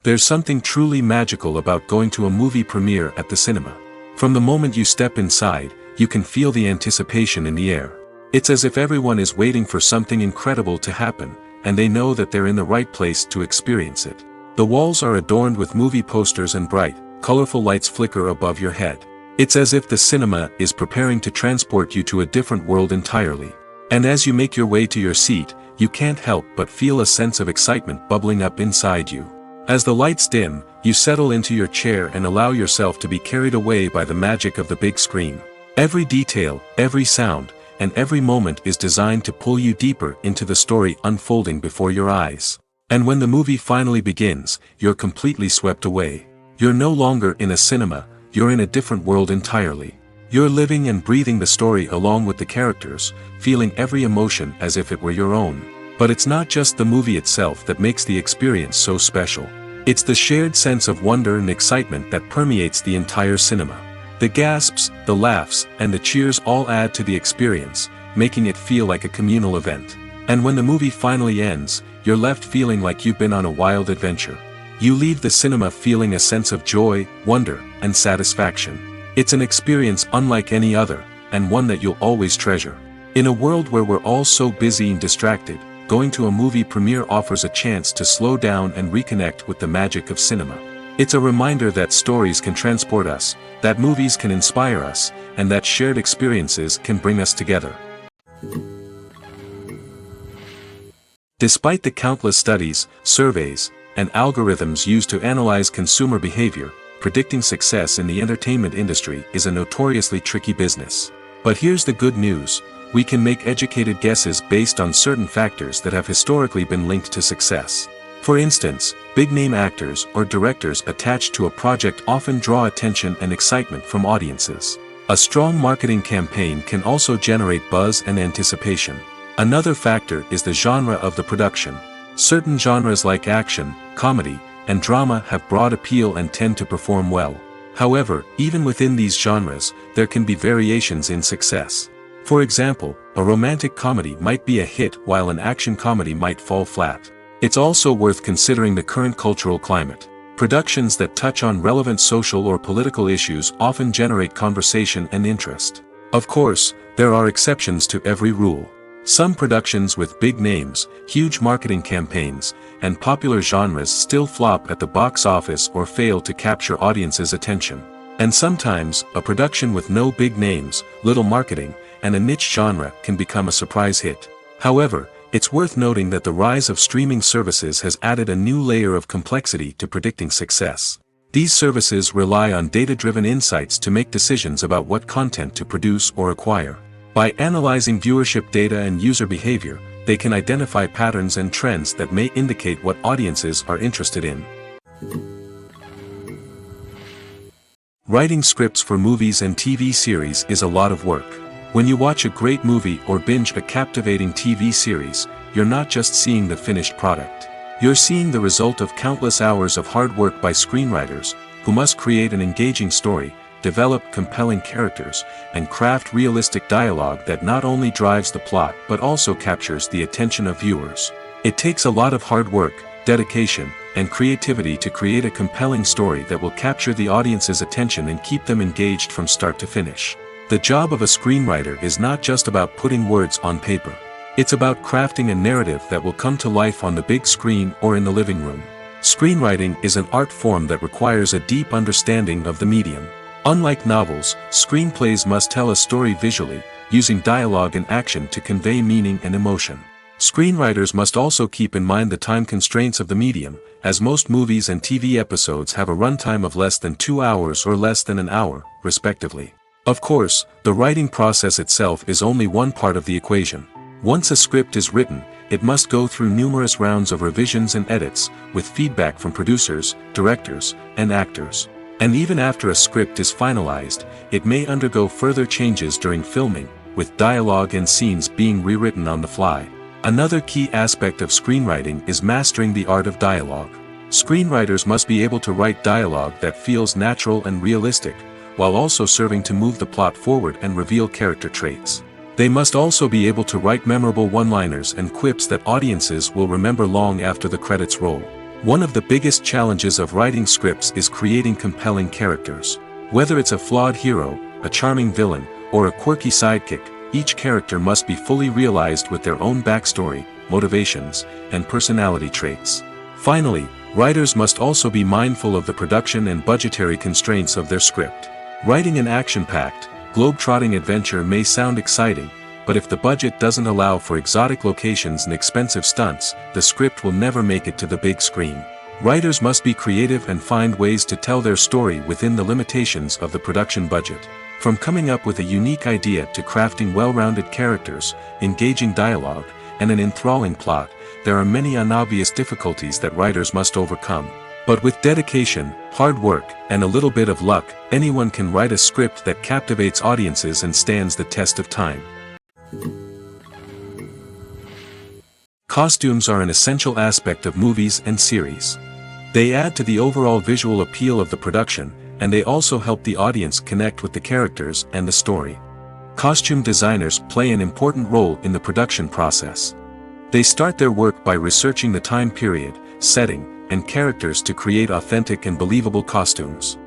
There's something truly magical about going to a movie premiere at the cinema. From the moment you step inside, you can feel the anticipation in the air. It's as if everyone is waiting for something incredible to happen, and they know that they're in the right place to experience it. The walls are adorned with movie posters and bright, colorful lights flicker above your head. It's as if the cinema is preparing to transport you to a different world entirely. And as you make your way to your seat, you can't help but feel a sense of excitement bubbling up inside you. As the lights dim, you settle into your chair and allow yourself to be carried away by the magic of the big screen. Every detail, every sound, and every moment is designed to pull you deeper into the story unfolding before your eyes. And when the movie finally begins, you're completely swept away. You're no longer in a cinema, you're in a different world entirely. You're living and breathing the story along with the characters, feeling every emotion as if it were your own. But it's not just the movie itself that makes the experience so special. It's the shared sense of wonder and excitement that permeates the entire cinema. The gasps, the laughs, and the cheers all add to the experience, making it feel like a communal event. And when the movie finally ends, you're left feeling like you've been on a wild adventure. You leave the cinema feeling a sense of joy, wonder, and satisfaction. It's an experience unlike any other, and one that you'll always treasure. In a world where we're all so busy and distracted, going to a movie premiere offers a chance to slow down and reconnect with the magic of cinema. It's a reminder that stories can transport us, that movies can inspire us, and that shared experiences can bring us together. Despite the countless studies, surveys, and algorithms used to analyze consumer behavior, predicting success in the entertainment industry is a notoriously tricky business. But here's the good news: we can make educated guesses based on certain factors that have historically been linked to success. For instance, big-name actors or directors attached to a project often draw attention and excitement from audiences. A strong marketing campaign can also generate buzz and anticipation. Another factor is the genre of the production. Certain genres like action, comedy, and drama have broad appeal and tend to perform well. However, even within these genres, there can be variations in success. For example, a romantic comedy might be a hit while an action comedy might fall flat. It's also worth considering the current cultural climate. Productions that touch on relevant social or political issues often generate conversation and interest. Of course, there are exceptions to every rule. Some productions with big names, huge marketing campaigns, and popular genres still flop at the box office or fail to capture audiences' attention. And sometimes, a production with no big names, little marketing, and a niche genre can become a surprise hit. However, it's worth noting that the rise of streaming services has added a new layer of complexity to predicting success. These services rely on data-driven insights to make decisions about what content to produce or acquire. By analyzing viewership data and user behavior, they can identify patterns and trends that may indicate what audiences are interested in. Writing scripts for movies and TV series is a lot of work. When you watch a great movie or binge a captivating TV series, you're not just seeing the finished product. You're seeing the result of countless hours of hard work by screenwriters, who must create an engaging story, develop compelling characters, and craft realistic dialogue that not only drives the plot but also captures the attention of viewers. It takes a lot of hard work, dedication, and creativity to create a compelling story that will capture the audience's attention and keep them engaged from start to finish. The job of a screenwriter is not just about putting words on paper. It's about crafting a narrative that will come to life on the big screen or in the living room. Screenwriting is an art form that requires a deep understanding of the medium. Unlike novels, screenplays must tell a story visually, using dialogue and action to convey meaning and emotion. Screenwriters must also keep in mind the time constraints of the medium, as most movies and TV episodes have a runtime of less than 2 hours or less than an hour, respectively. Of course, the writing process itself is only one part of the equation. Once a script is written, it must go through numerous rounds of revisions and edits, with feedback from producers, directors, and actors. And even after a script is finalized, it may undergo further changes during filming, with dialogue and scenes being rewritten on the fly. Another key aspect of screenwriting is mastering the art of dialogue. Screenwriters must be able to write dialogue that feels natural and realistic, while also serving to move the plot forward and reveal character traits. They must also be able to write memorable one-liners and quips that audiences will remember long after the credits roll. One of the biggest challenges of writing scripts is creating compelling characters. Whether it's a flawed hero, a charming villain, or a quirky sidekick, each character must be fully realized with their own backstory, motivations, and personality traits. Finally, writers must also be mindful of the production and budgetary constraints of their script. Writing an action-packed, globe-trotting adventure may sound exciting, but if the budget doesn't allow for exotic locations and expensive stunts, the script will never make it to the big screen. Writers must be creative and find ways to tell their story within the limitations of the production budget. From coming up with a unique idea to crafting well-rounded characters, engaging dialogue, and an enthralling plot, there are many unobvious difficulties that writers must overcome. But with dedication, hard work, and a little bit of luck, anyone can write a script that captivates audiences and stands the test of time. Costumes are an essential aspect of movies and series. They add to the overall visual appeal of the production, and they also help the audience connect with the characters and the story. Costume designers play an important role in the production process. They start their work by researching the time period, setting, and characters to create authentic and believable costumes.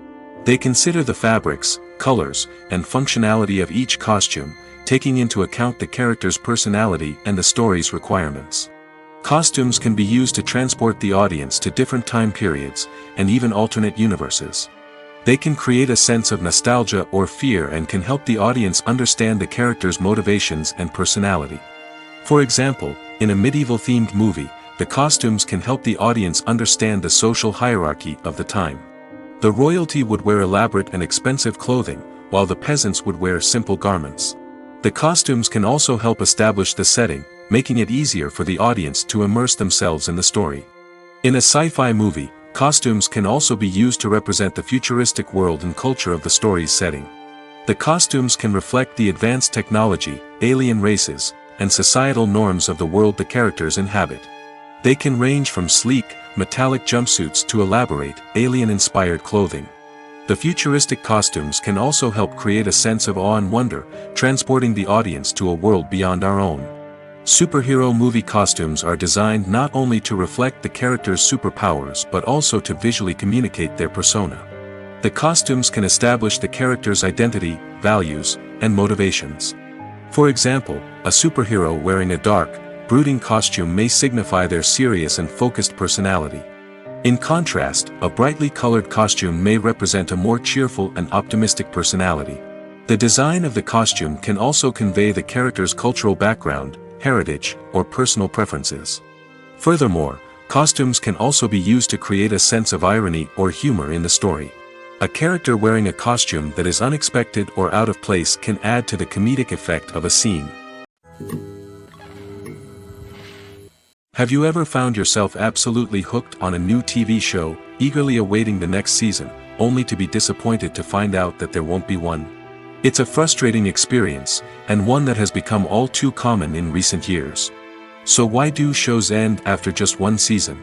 They consider the fabrics, colors, and functionality of each costume, taking into account the character's personality and the story's requirements. Costumes can be used to transport the audience to different time periods, and even alternate universes. They can create a sense of nostalgia or fear and can help the audience understand the character's motivations and personality. For example, in a medieval-themed movie, the costumes can help the audience understand the social hierarchy of the time. The royalty would wear elaborate and expensive clothing, while the peasants would wear simple garments. The costumes can also help establish the setting, making it easier for the audience to immerse themselves in the story. In a sci-fi movie, costumes can also be used to represent the futuristic world and culture of the story's setting. The costumes can reflect the advanced technology, alien races, and societal norms of the world the characters inhabit. They can range from sleek, metallic jumpsuits to elaborate, alien-inspired clothing. The futuristic costumes can also help create a sense of awe and wonder, transporting the audience to a world beyond our own. Superhero movie costumes are designed not only to reflect the character's superpowers but also to visually communicate their persona. The costumes can establish the character's identity, values, and motivations. For example, a superhero wearing a dark, brooding costume may signify their serious and focused personality. In contrast, a brightly colored costume may represent a more cheerful and optimistic personality. The design of the costume can also convey the character's cultural background, heritage, or personal preferences. Furthermore, costumes can also be used to create a sense of irony or humor in the story. A character wearing a costume that is unexpected or out of place can add to the comedic effect of a scene. Have you ever found yourself absolutely hooked on a new TV show, eagerly awaiting the next season, only to be disappointed to find out that there won't be one? It's a frustrating experience, and one that has become all too common in recent years. So why do shows end after just one season?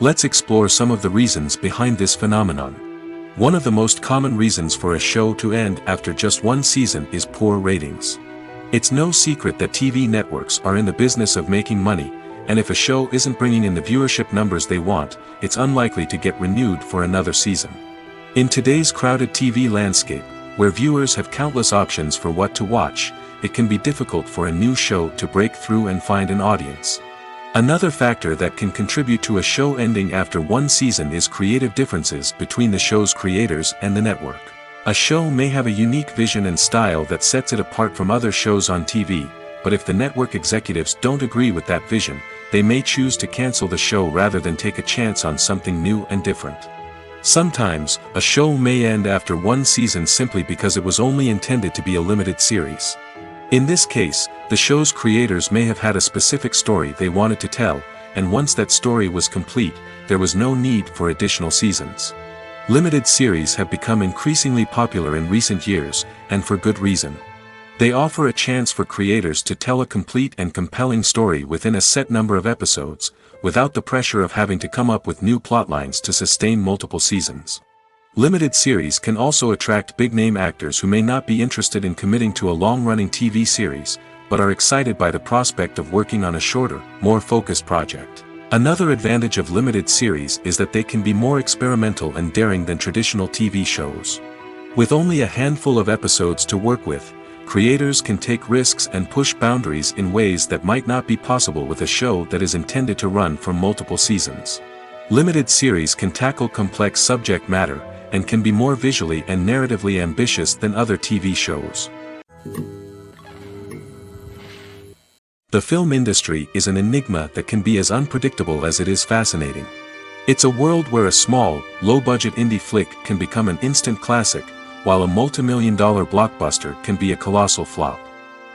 Let's explore some of the reasons behind this phenomenon. One of the most common reasons for a show to end after just one season is poor ratings. It's no secret that TV networks are in the business of making money, and if a show isn't bringing in the viewership numbers they want, it's unlikely to get renewed for another season. In today's crowded TV landscape, where viewers have countless options for what to watch, it can be difficult for a new show to break through and find an audience. Another factor that can contribute to a show ending after one season is creative differences between the show's creators and the network. A show may have a unique vision and style that sets it apart from other shows on TV, but if the network executives don't agree with that vision, they may choose to cancel the show rather than take a chance on something new and different. Sometimes, a show may end after one season simply because it was only intended to be a limited series. In this case, the show's creators may have had a specific story they wanted to tell, and once that story was complete, there was no need for additional seasons. Limited series have become increasingly popular in recent years, and for good reason. They offer a chance for creators to tell a complete and compelling story within a set number of episodes, without the pressure of having to come up with new plotlines to sustain multiple seasons. Limited series can also attract big-name actors who may not be interested in committing to a long-running TV series, but are excited by the prospect of working on a shorter, more focused project. Another advantage of limited series is that they can be more experimental and daring than traditional TV shows. With only a handful of episodes to work with, creators can take risks and push boundaries in ways that might not be possible with a show that is intended to run for multiple seasons. Limited series can tackle complex subject matter, and can be more visually and narratively ambitious than other TV shows. The film industry is an enigma that can be as unpredictable as it is fascinating. It's a world where a small, low-budget indie flick can become an instant classic, while a multi-million-dollar blockbuster can be a colossal flop.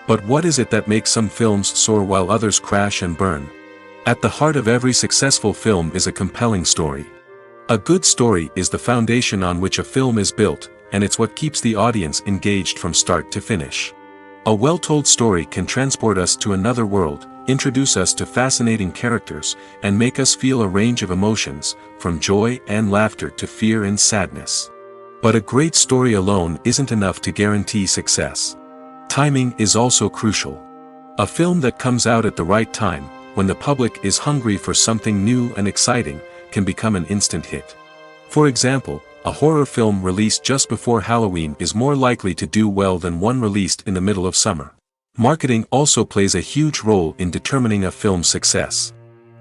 But what is it that makes some films soar while others crash and burn? At the heart of every successful film is a compelling story. A good story is the foundation on which a film is built, and it's what keeps the audience engaged from start to finish. A well-told story can transport us to another world, introduce us to fascinating characters, and make us feel a range of emotions, from joy and laughter to fear and sadness. But a great story alone isn't enough to guarantee success. Timing is also crucial. A film that comes out at the right time, when the public is hungry for something new and exciting, can become an instant hit. For example, a horror film released just before Halloween is more likely to do well than one released in the middle of summer. Marketing also plays a huge role in determining a film's success.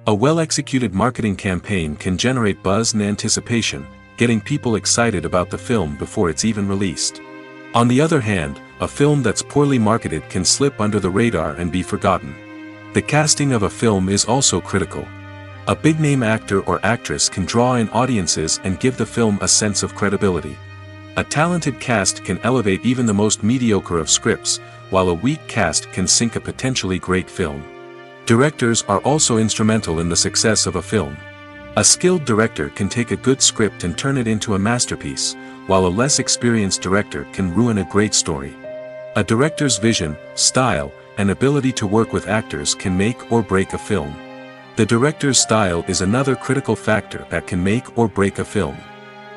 A well-executed marketing campaign can generate buzz and anticipation, getting people excited about the film before it's even released. On the other hand, a film that's poorly marketed can slip under the radar and be forgotten. The casting of a film is also critical. A big-name actor or actress can draw in audiences and give the film a sense of credibility. A talented cast can elevate even the most mediocre of scripts, while a weak cast can sink a potentially great film. Directors are also instrumental in the success of a film. A skilled director can take a good script and turn it into a masterpiece, while a less experienced director can ruin a great story. A director's vision, style, and ability to work with actors can make or break a film. The director's style is another critical factor that can make or break a film.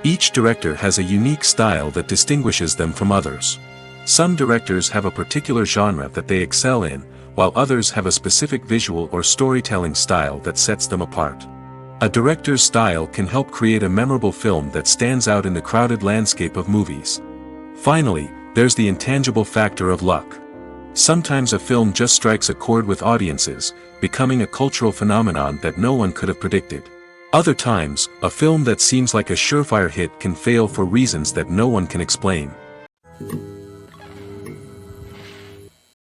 Each director has a unique style that distinguishes them from others. Some directors have a particular genre that they excel in, while others have a specific visual or storytelling style that sets them apart. A director's style can help create a memorable film that stands out in the crowded landscape of movies. Finally, there's the intangible factor of luck. Sometimes a film just strikes a chord with audiences, becoming a cultural phenomenon that no one could have predicted. Other times, a film that seems like a surefire hit can fail for reasons that no one can explain.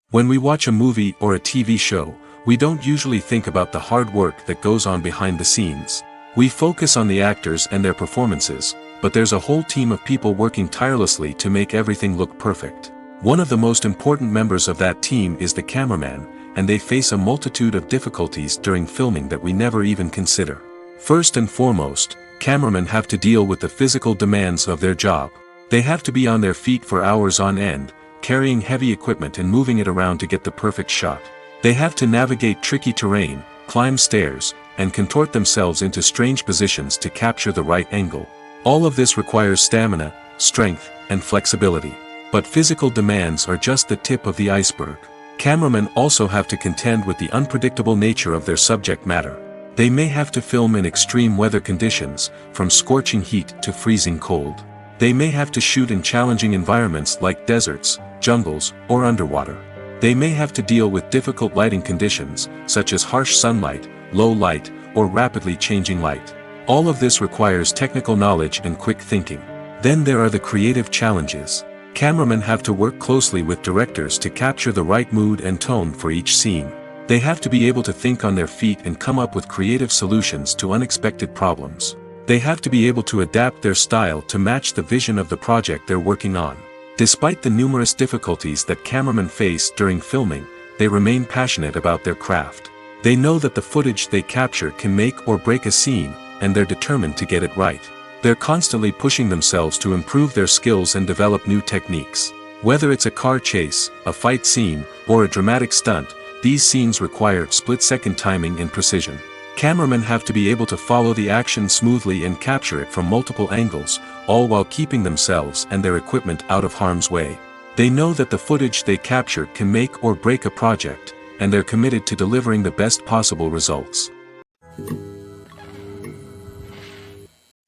When we watch a movie or a TV show, we don't usually think about the hard work that goes on behind the scenes. We focus on the actors and their performances, but there's a whole team of people working tirelessly to make everything look perfect. One of the most important members of that team is the cameraman, and they face a multitude of difficulties during filming that we never even consider. First and foremost, cameramen have to deal with the physical demands of their job. They have to be on their feet for hours on end, carrying heavy equipment and moving it around to get the perfect shot. They have to navigate tricky terrain, climb stairs, and contort themselves into strange positions to capture the right angle. All of this requires stamina, strength, and flexibility. But physical demands are just the tip of the iceberg. Cameramen also have to contend with the unpredictable nature of their subject matter. They may have to film in extreme weather conditions, from scorching heat to freezing cold. They may have to shoot in challenging environments like deserts, jungles, or underwater. They may have to deal with difficult lighting conditions, such as harsh sunlight, low light, or rapidly changing light. All of this requires technical knowledge and quick thinking. Then there are the creative challenges. Cameramen have to work closely with directors to capture the right mood and tone for each scene. They have to be able to think on their feet and come up with creative solutions to unexpected problems. They have to be able to adapt their style to match the vision of the project they're working on. Despite the numerous difficulties that cameramen face during filming, they remain passionate about their craft. They know that the footage they capture can make or break a scene, and they're determined to get it right. They're constantly pushing themselves to improve their skills and develop new techniques. Whether it's a car chase, a fight scene, or a dramatic stunt, these scenes require split-second timing and precision. Cameramen have to be able to follow the action smoothly and capture it from multiple angles, all while keeping themselves and their equipment out of harm's way. They know that the footage they capture can make or break a project, and they're committed to delivering the best possible results.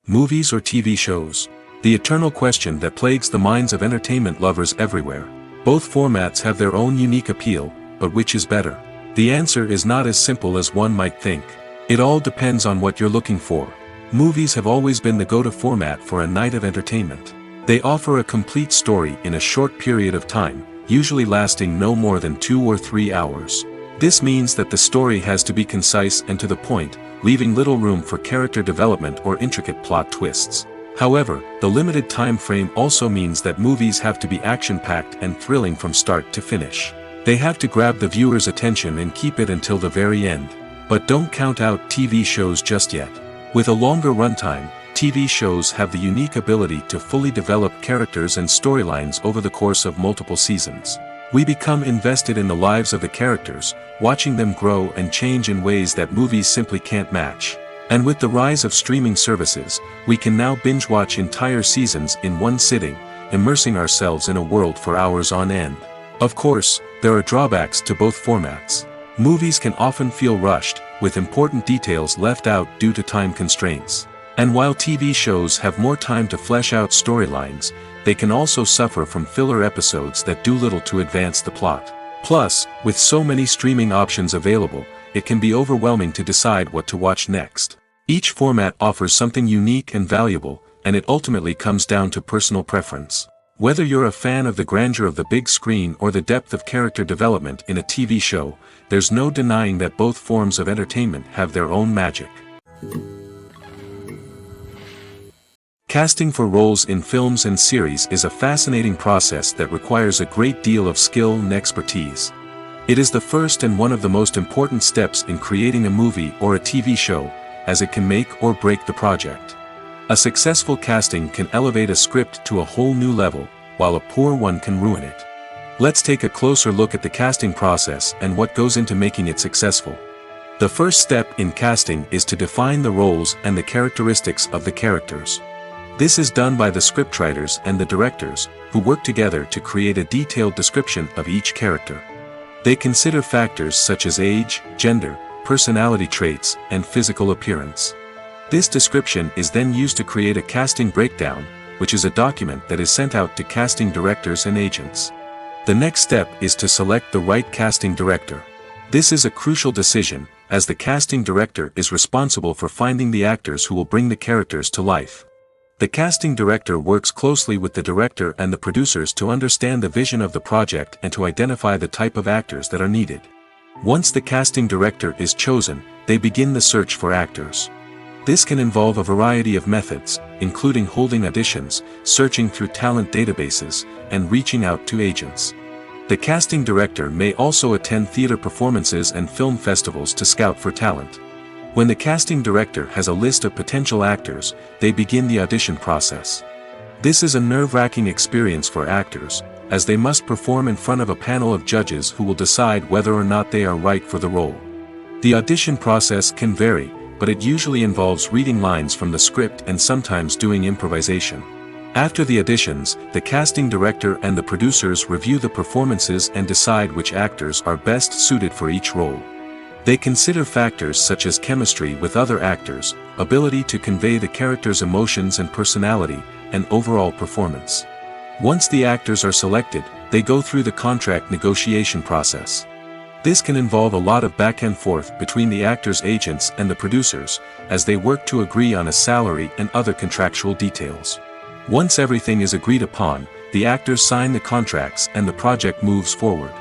Movies or TV shows? The eternal question that plagues the minds of entertainment lovers everywhere. Both formats have their own unique appeal, but which is better? The answer is not as simple as one might think. It all depends on what you're looking for. Movies have always been the go-to format for a night of entertainment. They offer a complete story in a short period of time, usually lasting no more than 2 or 3 hours. This means that the story has to be concise and to the point, leaving little room for character development or intricate plot twists. However, the limited time frame also means that movies have to be action-packed and thrilling from start to finish. They have to grab the viewer's attention and keep it until the very end. But don't count out TV shows just yet. With a longer runtime, TV shows have the unique ability to fully develop characters and storylines over the course of multiple seasons. We become invested in the lives of the characters, watching them grow and change in ways that movies simply can't match. And with the rise of streaming services, we can now binge-watch entire seasons in one sitting, immersing ourselves in a world for hours on end. Of course, there are drawbacks to both formats. Movies can often feel rushed, with important details left out due to time constraints. And while TV shows have more time to flesh out storylines, they can also suffer from filler episodes that do little to advance the plot. Plus, with so many streaming options available, it can be overwhelming to decide what to watch next. Each format offers something unique and valuable, and it ultimately comes down to personal preference. Whether you're a fan of the grandeur of the big screen or the depth of character development in a TV show, there's no denying that both forms of entertainment have their own magic. Casting for roles in films and series is a fascinating process that requires a great deal of skill and expertise. It is the first and one of the most important steps in creating a movie or a TV show, as it can make or break the project. A successful casting can elevate a script to a whole new level, while a poor one can ruin it. Let's take a closer look at the casting process and what goes into making it successful. The first step in casting is to define the roles and the characteristics of the characters. This is done by the scriptwriters and the directors, who work together to create a detailed description of each character. They consider factors such as age, gender, personality traits, and physical appearance. This description is then used to create a casting breakdown, which is a document that is sent out to casting directors and agents. The next step is to select the right casting director. This is a crucial decision, as the casting director is responsible for finding the actors who will bring the characters to life. The casting director works closely with the director and the producers to understand the vision of the project and to identify the type of actors that are needed. Once the casting director is chosen, they begin the search for actors. This can involve a variety of methods, including holding auditions, searching through talent databases, and reaching out to agents. The casting director may also attend theater performances and film festivals to scout for talent. When the casting director has a list of potential actors, they begin the audition process. This is a nerve-wracking experience for actors, as they must perform in front of a panel of judges who will decide whether or not they are right for the role. The audition process can vary, but it usually involves reading lines from the script and sometimes doing improvisation. After the auditions, the casting director and the producers review the performances and decide which actors are best suited for each role. They consider factors such as chemistry with other actors, ability to convey the character's emotions and personality, and overall performance. Once the actors are selected, they go through the contract negotiation process. This can involve a lot of back and forth between the actors' agents and the producers, as they work to agree on a salary and other contractual details. Once everything is agreed upon, the actors sign the contracts and the project moves forward.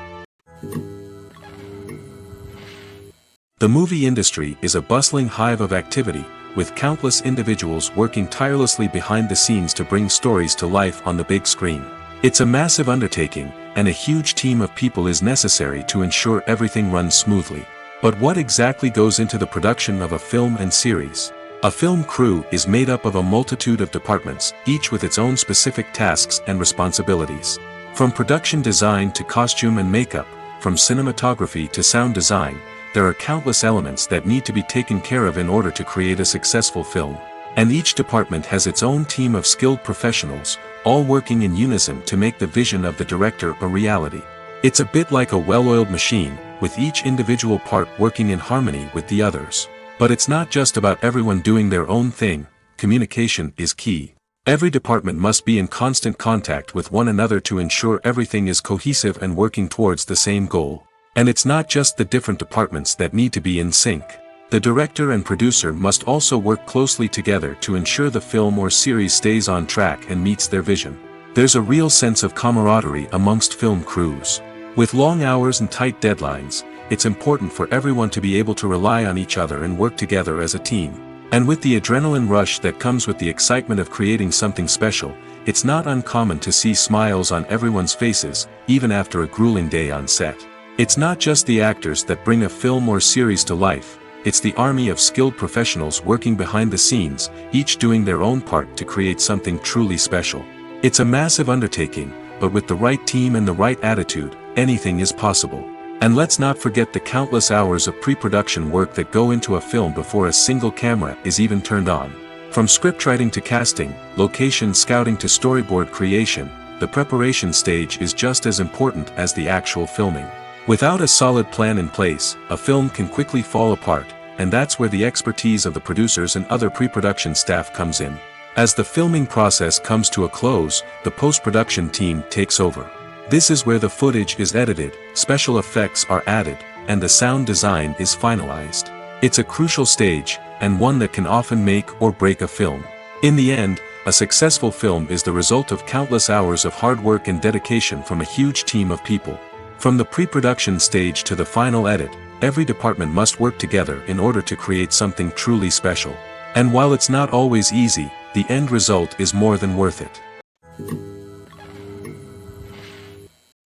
The movie industry is a bustling hive of activity, with countless individuals working tirelessly behind the scenes to bring stories to life on the big screen. It's a massive undertaking, and a huge team of people is necessary to ensure everything runs smoothly. But what exactly goes into the production of a film and series? A film crew is made up of a multitude of departments, each with its own specific tasks and responsibilities. From production design to costume and makeup, from cinematography to sound design, there are countless elements that need to be taken care of in order to create a successful film. And each department has its own team of skilled professionals, all working in unison to make the vision of the director a reality. It's a bit like a well-oiled machine, with each individual part working in harmony with the others. But it's not just about everyone doing their own thing. Communication is key. Every department must be in constant contact with one another to ensure everything is cohesive and working towards the same goal. And it's not just the different departments that need to be in sync. The director and producer must also work closely together to ensure the film or series stays on track and meets their vision. There's a real sense of camaraderie amongst film crews. With long hours and tight deadlines, it's important for everyone to be able to rely on each other and work together as a team. And with the adrenaline rush that comes with the excitement of creating something special, it's not uncommon to see smiles on everyone's faces, even after a grueling day on set. It's not just the actors that bring a film or series to life. It's the army of skilled professionals working behind the scenes, each doing their own part to create something truly special. It's a massive undertaking, but with the right team and the right attitude, anything is possible. And let's not forget the countless hours of pre-production work that go into a film before a single camera is even turned on. From scriptwriting to casting, location scouting to storyboard creation, the preparation stage is just as important as the actual filming. Without a solid plan in place, a film can quickly fall apart, and that's where the expertise of the producers and other pre-production staff comes in. As the filming process comes to a close, the post-production team takes over. This is where the footage is edited, special effects are added, and the sound design is finalized. It's a crucial stage, and one that can often make or break a film. In the end, a successful film is the result of countless hours of hard work and dedication from a huge team of people. From the pre-production stage to the final edit, every department must work together in order to create something truly special. And while it's not always easy, the end result is more than worth it.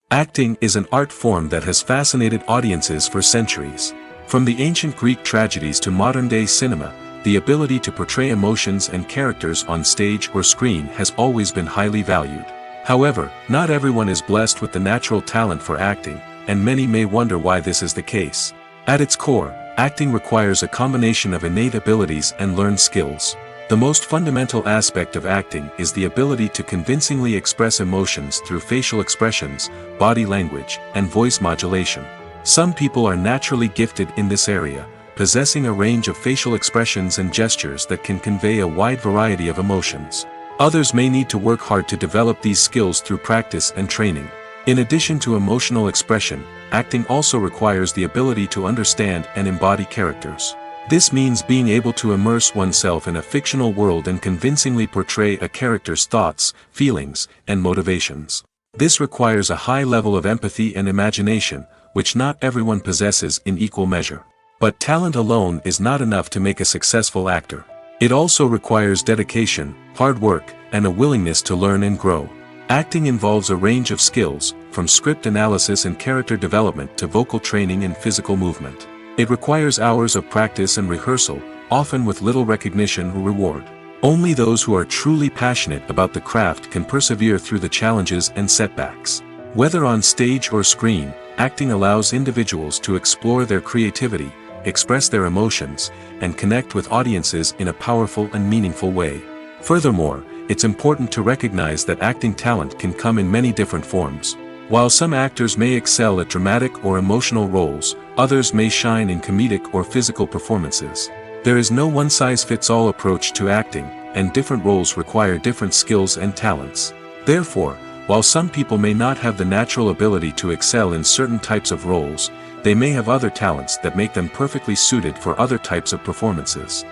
Acting is an art form that has fascinated audiences for centuries. From the ancient Greek tragedies to modern-day cinema, the ability to portray emotions and characters on stage or screen has always been highly valued. However, not everyone is blessed with the natural talent for acting, and many may wonder why this is the case. At its core, acting requires a combination of innate abilities and learned skills. The most fundamental aspect of acting is the ability to convincingly express emotions through facial expressions, body language, and voice modulation. Some people are naturally gifted in this area, possessing a range of facial expressions and gestures that can convey a wide variety of emotions. Others may need to work hard to develop these skills through practice and training. In addition to emotional expression, acting also requires the ability to understand and embody characters. This means being able to immerse oneself in a fictional world and convincingly portray a character's thoughts, feelings, and motivations. This requires a high level of empathy and imagination, which not everyone possesses in equal measure. But talent alone is not enough to make a successful actor. It also requires dedication, hard work, and a willingness to learn and grow. Acting involves a range of skills, from script analysis and character development to vocal training and physical movement. It requires hours of practice and rehearsal, often with little recognition or reward. Only those who are truly passionate about the craft can persevere through the challenges and setbacks. Whether on stage or screen, acting allows individuals to explore their creativity, express their emotions, and connect with audiences in a powerful and meaningful way. Furthermore, it's important to recognize that acting talent can come in many different forms. While some actors may excel at dramatic or emotional roles, others may shine in comedic or physical performances. There is no one-size-fits-all approach to acting, and different roles require different skills and talents. Therefore, while some people may not have the natural ability to excel in certain types of roles, they may have other talents that make them perfectly suited for other types of performances.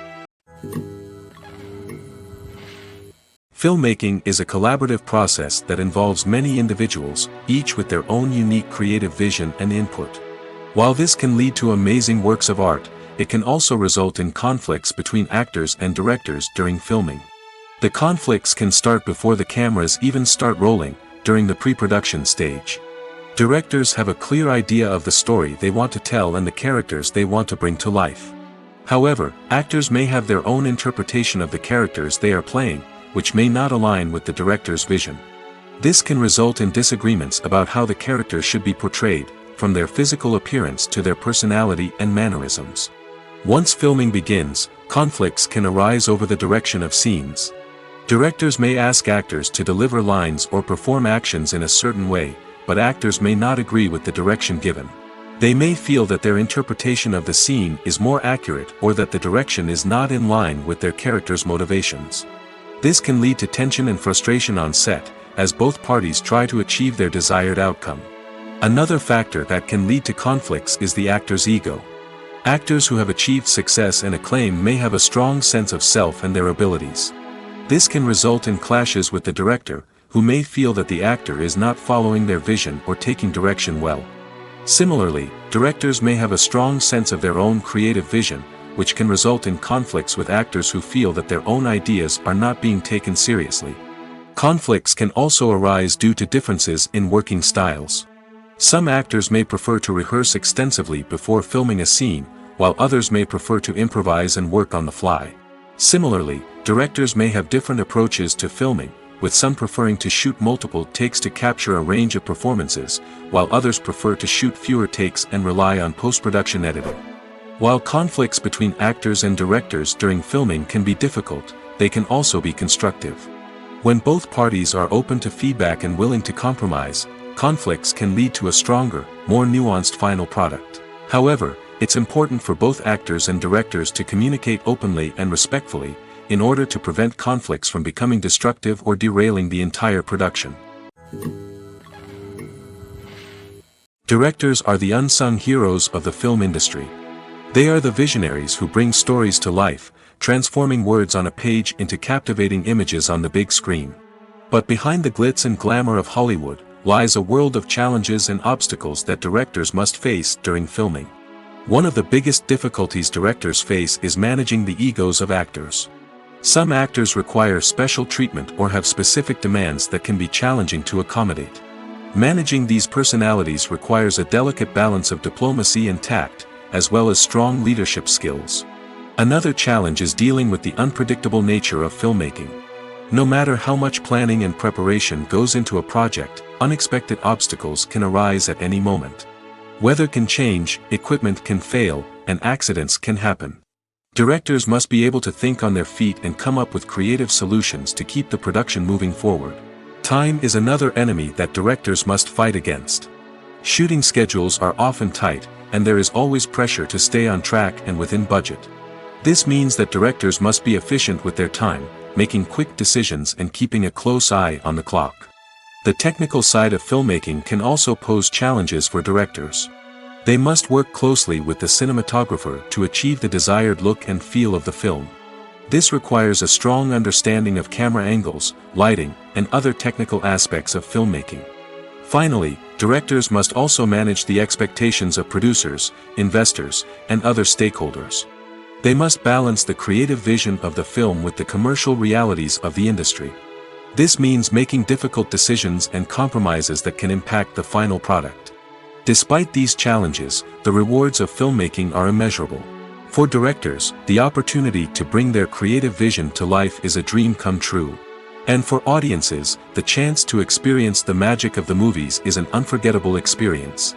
Filmmaking is a collaborative process that involves many individuals, each with their own unique creative vision and input. While this can lead to amazing works of art, it can also result in conflicts between actors and directors during filming. The conflicts can start before the cameras even start rolling, during the pre-production stage. Directors have a clear idea of the story they want to tell and the characters they want to bring to life. However, actors may have their own interpretation of the characters they are playing, which may not align with the director's vision. This can result in disagreements about how the characters should be portrayed, from their physical appearance to their personality and mannerisms. Once filming begins, conflicts can arise over the direction of scenes. Directors may ask actors to deliver lines or perform actions in a certain way, but actors may not agree with the direction given. They may feel that their interpretation of the scene is more accurate or that the direction is not in line with their character's motivations. This can lead to tension and frustration on set, as both parties try to achieve their desired outcome. Another factor that can lead to conflicts is the actor's ego. Actors who have achieved success and acclaim may have a strong sense of self and their abilities. This can result in clashes with the director, who may feel that the actor is not following their vision or taking direction well. Similarly, directors may have a strong sense of their own creative vision, which can result in conflicts with actors who feel that their own ideas are not being taken seriously. Conflicts can also arise due to differences in working styles. Some actors may prefer to rehearse extensively before filming a scene, while others may prefer to improvise and work on the fly. Similarly, directors may have different approaches to filming, with some preferring to shoot multiple takes to capture a range of performances, while others prefer to shoot fewer takes and rely on post-production editing. While conflicts between actors and directors during filming can be difficult, they can also be constructive. When both parties are open to feedback and willing to compromise, conflicts can lead to a stronger, more nuanced final product. However, it's important for both actors and directors to communicate openly and respectfully, in order to prevent conflicts from becoming destructive or derailing the entire production. Directors are the unsung heroes of the film industry. They are the visionaries who bring stories to life, transforming words on a page into captivating images on the big screen. But behind the glitz and glamour of Hollywood, lies a world of challenges and obstacles that directors must face during filming. One of the biggest difficulties directors face is managing the egos of actors. Some actors require special treatment or have specific demands that can be challenging to accommodate. Managing these personalities requires a delicate balance of diplomacy and tact, as well as strong leadership skills. Another challenge is dealing with the unpredictable nature of filmmaking. No matter how much planning and preparation goes into a project, unexpected obstacles can arise at any moment. Weather can change, equipment can fail, and accidents can happen. Directors must be able to think on their feet and come up with creative solutions to keep the production moving forward. Time is another enemy that directors must fight against. Shooting schedules are often tight, and there is always pressure to stay on track and within budget. This means that directors must be efficient with their time, making quick decisions and keeping a close eye on the clock. The technical side of filmmaking can also pose challenges for directors. They must work closely with the cinematographer to achieve the desired look and feel of the film. This requires a strong understanding of camera angles, lighting, and other technical aspects of filmmaking. Finally, directors must also manage the expectations of producers, investors, and other stakeholders. They must balance the creative vision of the film with the commercial realities of the industry. This means making difficult decisions and compromises that can impact the final product. Despite these challenges, the rewards of filmmaking are immeasurable. For directors, the opportunity to bring their creative vision to life is a dream come true. And for audiences, the chance to experience the magic of the movies is an unforgettable experience.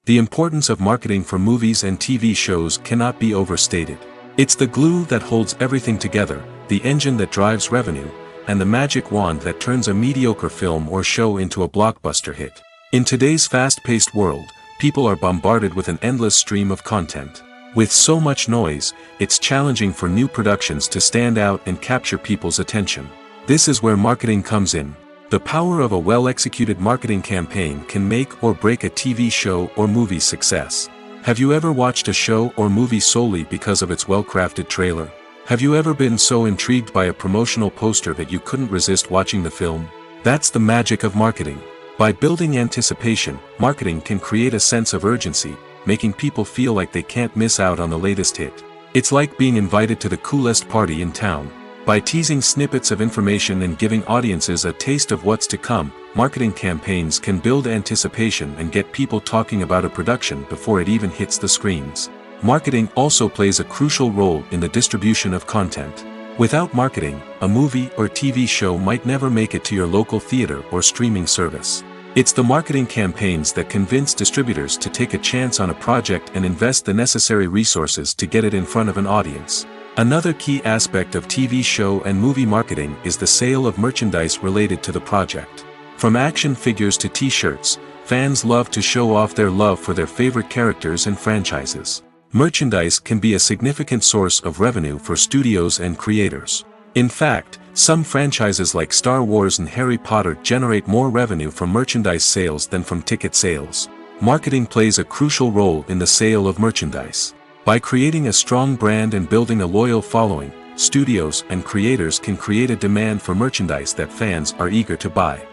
The importance of marketing for movies and TV shows cannot be overstated. It's the glue that holds everything together, the engine that drives revenue, and the magic wand that turns a mediocre film or show into a blockbuster hit. In today's fast-paced world, people are bombarded with an endless stream of content. With so much noise, it's challenging for new productions to stand out and capture people's attention. This is where marketing comes in. The power of a well-executed marketing campaign can make or break a TV show or movie's success. Have you ever watched a show or movie solely because of its well-crafted trailer? Have you ever been so intrigued by a promotional poster that you couldn't resist watching the film? That's the magic of marketing. By building anticipation, marketing can create a sense of urgency, making people feel like they can't miss out on the latest hit. It's like being invited to the coolest party in town. By teasing snippets of information and giving audiences a taste of what's to come, marketing campaigns can build anticipation and get people talking about a production before it even hits the screens. Marketing also plays a crucial role in the distribution of content. Without marketing, a movie or TV show might never make it to your local theater or streaming service. It's the marketing campaigns that convince distributors to take a chance on a project and invest the necessary resources to get it in front of an audience. Another key aspect of TV show and movie marketing is the sale of merchandise related to the project. From action figures to t-shirts, fans love to show off their love for their favorite characters and franchises. Merchandise can be a significant source of revenue for studios and creators. In fact, some franchises like Star Wars and Harry Potter generate more revenue from merchandise sales than from ticket sales. Marketing plays a crucial role in the sale of merchandise. By creating a strong brand and building a loyal following, studios and creators can create a demand for merchandise that fans are eager to buy.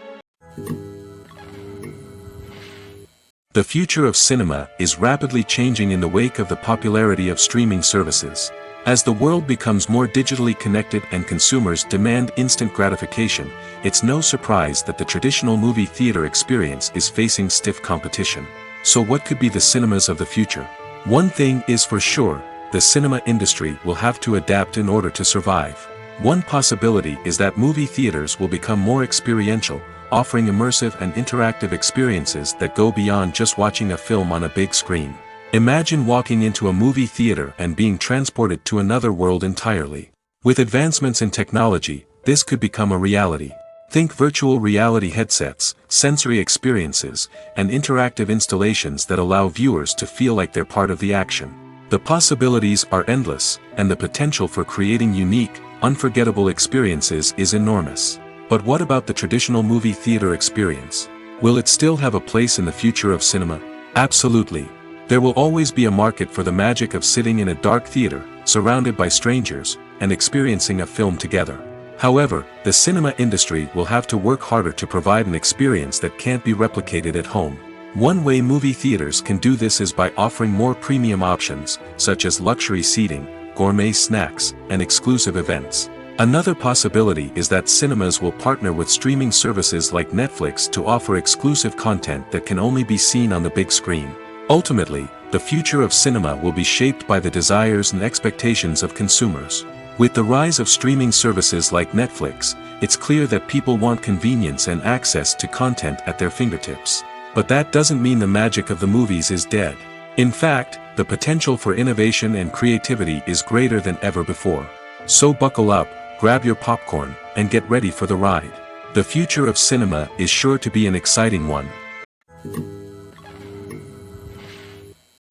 The future of cinema is rapidly changing in the wake of the popularity of streaming services. As the world becomes more digitally connected and consumers demand instant gratification, it's no surprise that the traditional movie theater experience is facing stiff competition. So what could be the cinemas of the future? One thing is for sure, the cinema industry will have to adapt in order to survive. One possibility is that movie theaters will become more experiential, offering immersive and interactive experiences that go beyond just watching a film on a big screen. Imagine walking into a movie theater and being transported to another world entirely. With advancements in technology, this could become a reality. Think virtual reality headsets, sensory experiences, and interactive installations that allow viewers to feel like they're part of the action. The possibilities are endless, and the potential for creating unique, unforgettable experiences is enormous. But what about the traditional movie theater experience? Will it still have a place in the future of cinema? Absolutely. There will always be a market for the magic of sitting in a dark theater, surrounded by strangers, and experiencing a film together. However, the cinema industry will have to work harder to provide an experience that can't be replicated at home. One way movie theaters can do this is by offering more premium options, such as luxury seating, gourmet snacks, and exclusive events. Another possibility is that cinemas will partner with streaming services like Netflix to offer exclusive content that can only be seen on the big screen. Ultimately, the future of cinema will be shaped by the desires and expectations of consumers. With the rise of streaming services like Netflix, it's clear that people want convenience and access to content at their fingertips. But that doesn't mean the magic of the movies is dead. In fact, the potential for innovation and creativity is greater than ever before. So buckle up, grab your popcorn, and get ready for the ride. The future of cinema is sure to be an exciting one.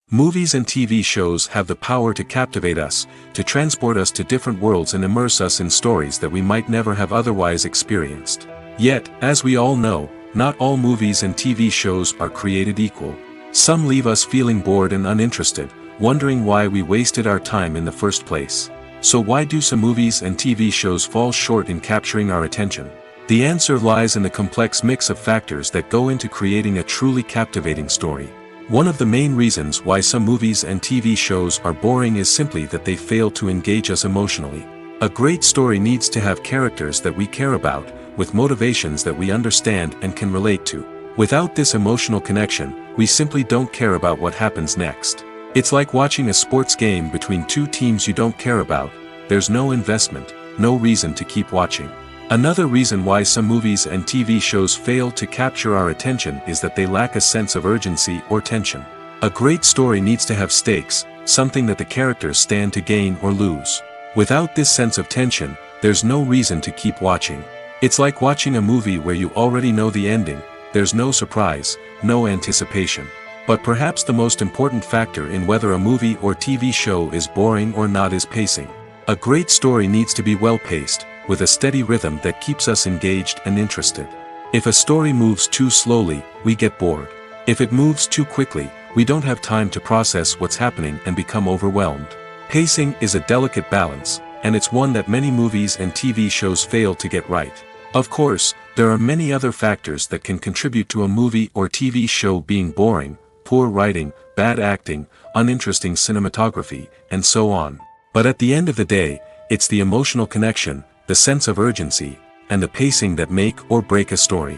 Movies and TV shows have the power to captivate us, to transport us to different worlds and immerse us in stories that we might never have otherwise experienced. Yet, as we all know, not all movies and TV shows are created equal. Some leave us feeling bored and uninterested, wondering why we wasted our time in the first place. So why do some movies and TV shows fall short in capturing our attention? The answer lies in the complex mix of factors that go into creating a truly captivating story. One of the main reasons why some movies and TV shows are boring is simply that they fail to engage us emotionally. A great story needs to have characters that we care about, with motivations that we understand and can relate to. Without this emotional connection, we simply don't care about what happens next. It's like watching a sports game between two teams you don't care about. There's no investment, no reason to keep watching. Another reason why some movies and TV shows fail to capture our attention is that they lack a sense of urgency or tension. A great story needs to have stakes, something that the characters stand to gain or lose. Without this sense of tension, there's no reason to keep watching. It's like watching a movie where you already know the ending. There's no surprise, no anticipation. But perhaps the most important factor in whether a movie or TV show is boring or not is pacing. A great story needs to be well paced, with a steady rhythm that keeps us engaged and interested. If a story moves too slowly, we get bored. If it moves too quickly, we don't have time to process what's happening and become overwhelmed. Pacing is a delicate balance, and it's one that many movies and TV shows fail to get right. Of course, there are many other factors that can contribute to a movie or TV show being boring: poor writing, bad acting, uninteresting cinematography, and so on. But at the end of the day, it's the emotional connection, the sense of urgency, and the pacing that make or break a story.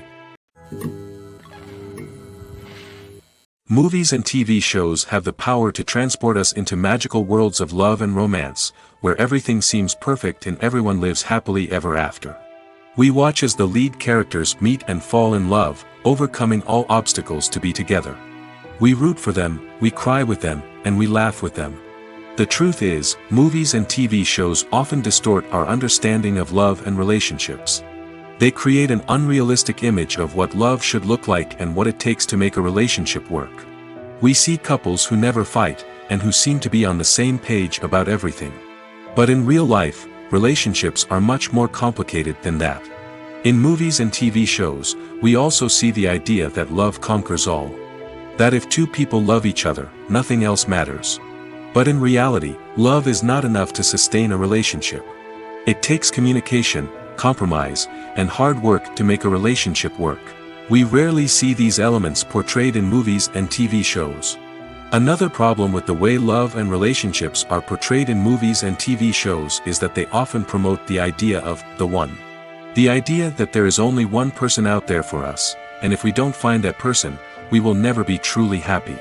Movies and TV shows have the power to transport us into magical worlds of love and romance, where everything seems perfect and everyone lives happily ever after. We watch as the lead characters meet and fall in love, overcoming all obstacles to be together. We root for them, we cry with them, and we laugh with them. The truth is, movies and TV shows often distort our understanding of love and relationships. They create an unrealistic image of what love should look like and what it takes to make a relationship work. We see couples who never fight, and who seem to be on the same page about everything. But in real life, relationships are much more complicated than that. In movies and TV shows, we also see the idea that love conquers all. That if two people love each other, nothing else matters. But in reality, love is not enough to sustain a relationship. It takes communication, compromise, and hard work to make a relationship work. We rarely see these elements portrayed in movies and TV shows. Another problem with the way love and relationships are portrayed in movies and TV shows is that they often promote the idea of the one. The idea that there is only one person out there for us, and if we don't find that person, we will never be truly happy.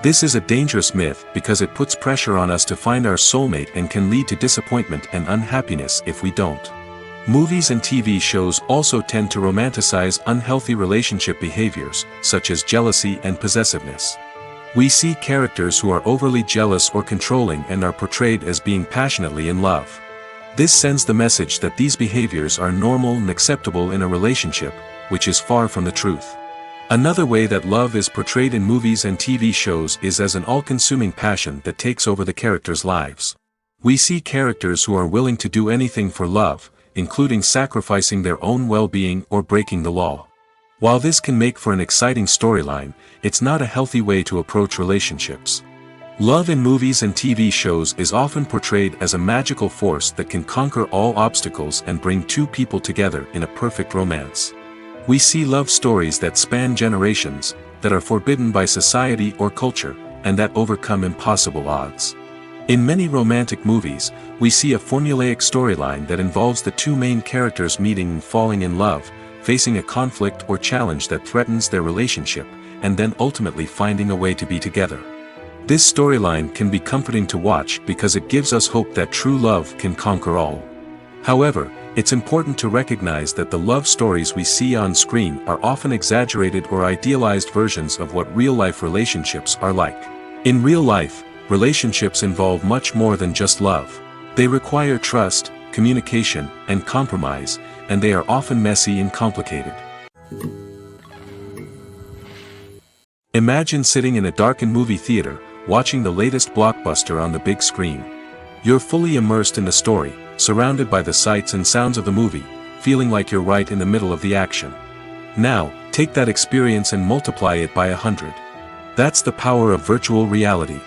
This is a dangerous myth because it puts pressure on us to find our soulmate and can lead to disappointment and unhappiness if we don't. Movies and TV shows also tend to romanticize unhealthy relationship behaviors, such as jealousy and possessiveness. We see characters who are overly jealous or controlling and are portrayed as being passionately in love. This sends the message that these behaviors are normal and acceptable in a relationship, which is far from the truth. Another way that love is portrayed in movies and TV shows is as an all-consuming passion that takes over the characters' lives. We see characters who are willing to do anything for love, including sacrificing their own well-being or breaking the law. While this can make for an exciting storyline, it's not a healthy way to approach relationships. Love in movies and TV shows is often portrayed as a magical force that can conquer all obstacles and bring two people together in a perfect romance. We see love stories that span generations, that are forbidden by society or culture, and that overcome impossible odds. In many romantic movies, we see a formulaic storyline that involves the two main characters meeting and falling in love, facing a conflict or challenge that threatens their relationship, and then ultimately finding a way to be together. This storyline can be comforting to watch because it gives us hope that true love can conquer all. However, it's important to recognize that the love stories we see on screen are often exaggerated or idealized versions of what real-life relationships are like. In real life, relationships involve much more than just love. They require trust, communication, and compromise, and they are often messy and complicated. Imagine sitting in a darkened movie theater, watching the latest blockbuster on the big screen. You're fully immersed in the story, surrounded by the sights and sounds of the movie, feeling like you're right in the middle of the action. Now, take that experience and multiply it by 100. That's the power of virtual reality.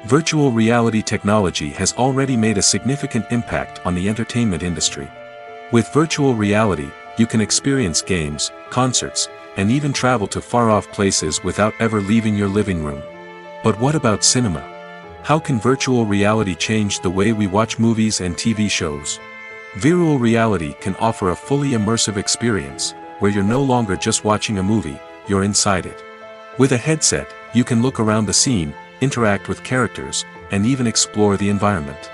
Virtual reality technology has already made a significant impact on the entertainment industry. With virtual reality, you can experience games, concerts, and even travel to far-off places without ever leaving your living room. But what about cinema? How can virtual reality change the way we watch movies and TV shows? Virtual reality can offer a fully immersive experience, where you're no longer just watching a movie, you're inside it. With a headset, you can look around the scene, interact with characters, and even explore the environment.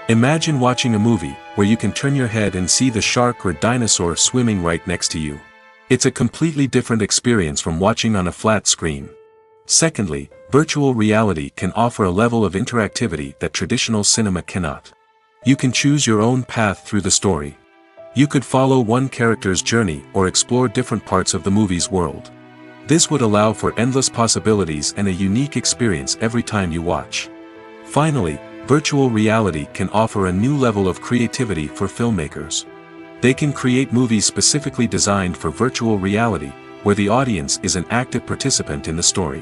Imagine watching a movie where you can turn your head and see the shark or dinosaur swimming right next to you. It's a completely different experience from watching on a flat screen. Secondly, virtual reality can offer a level of interactivity that traditional cinema cannot. You can choose your own path through the story. You could follow one character's journey or explore different parts of the movie's world. This would allow for endless possibilities and a unique experience every time you watch. Finally, virtual reality can offer a new level of creativity for filmmakers. They can create movies specifically designed for virtual reality, where the audience is an active participant in the story.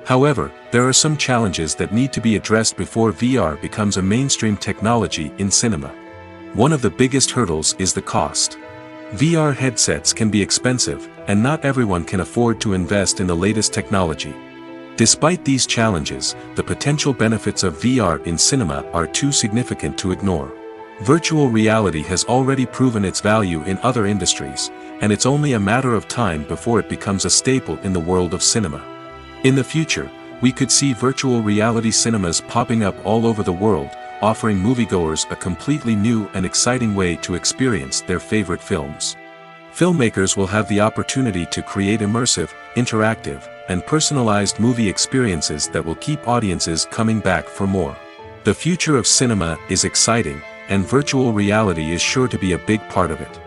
However, there are some challenges that need to be addressed before VR becomes a mainstream technology in cinema. One of the biggest hurdles is the cost. VR headsets can be expensive, and not everyone can afford to invest in the latest technology. Despite these challenges, the potential benefits of VR in cinema are too significant to ignore. Virtual reality has already proven its value in other industries, and it's only a matter of time before it becomes a staple in the world of cinema. In the future, we could see virtual reality cinemas popping up all over the world, offering moviegoers a completely new and exciting way to experience their favorite films. Filmmakers will have the opportunity to create immersive, interactive, and personalized movie experiences that will keep audiences coming back for more. The future of cinema is exciting, and virtual reality is sure to be a big part of it.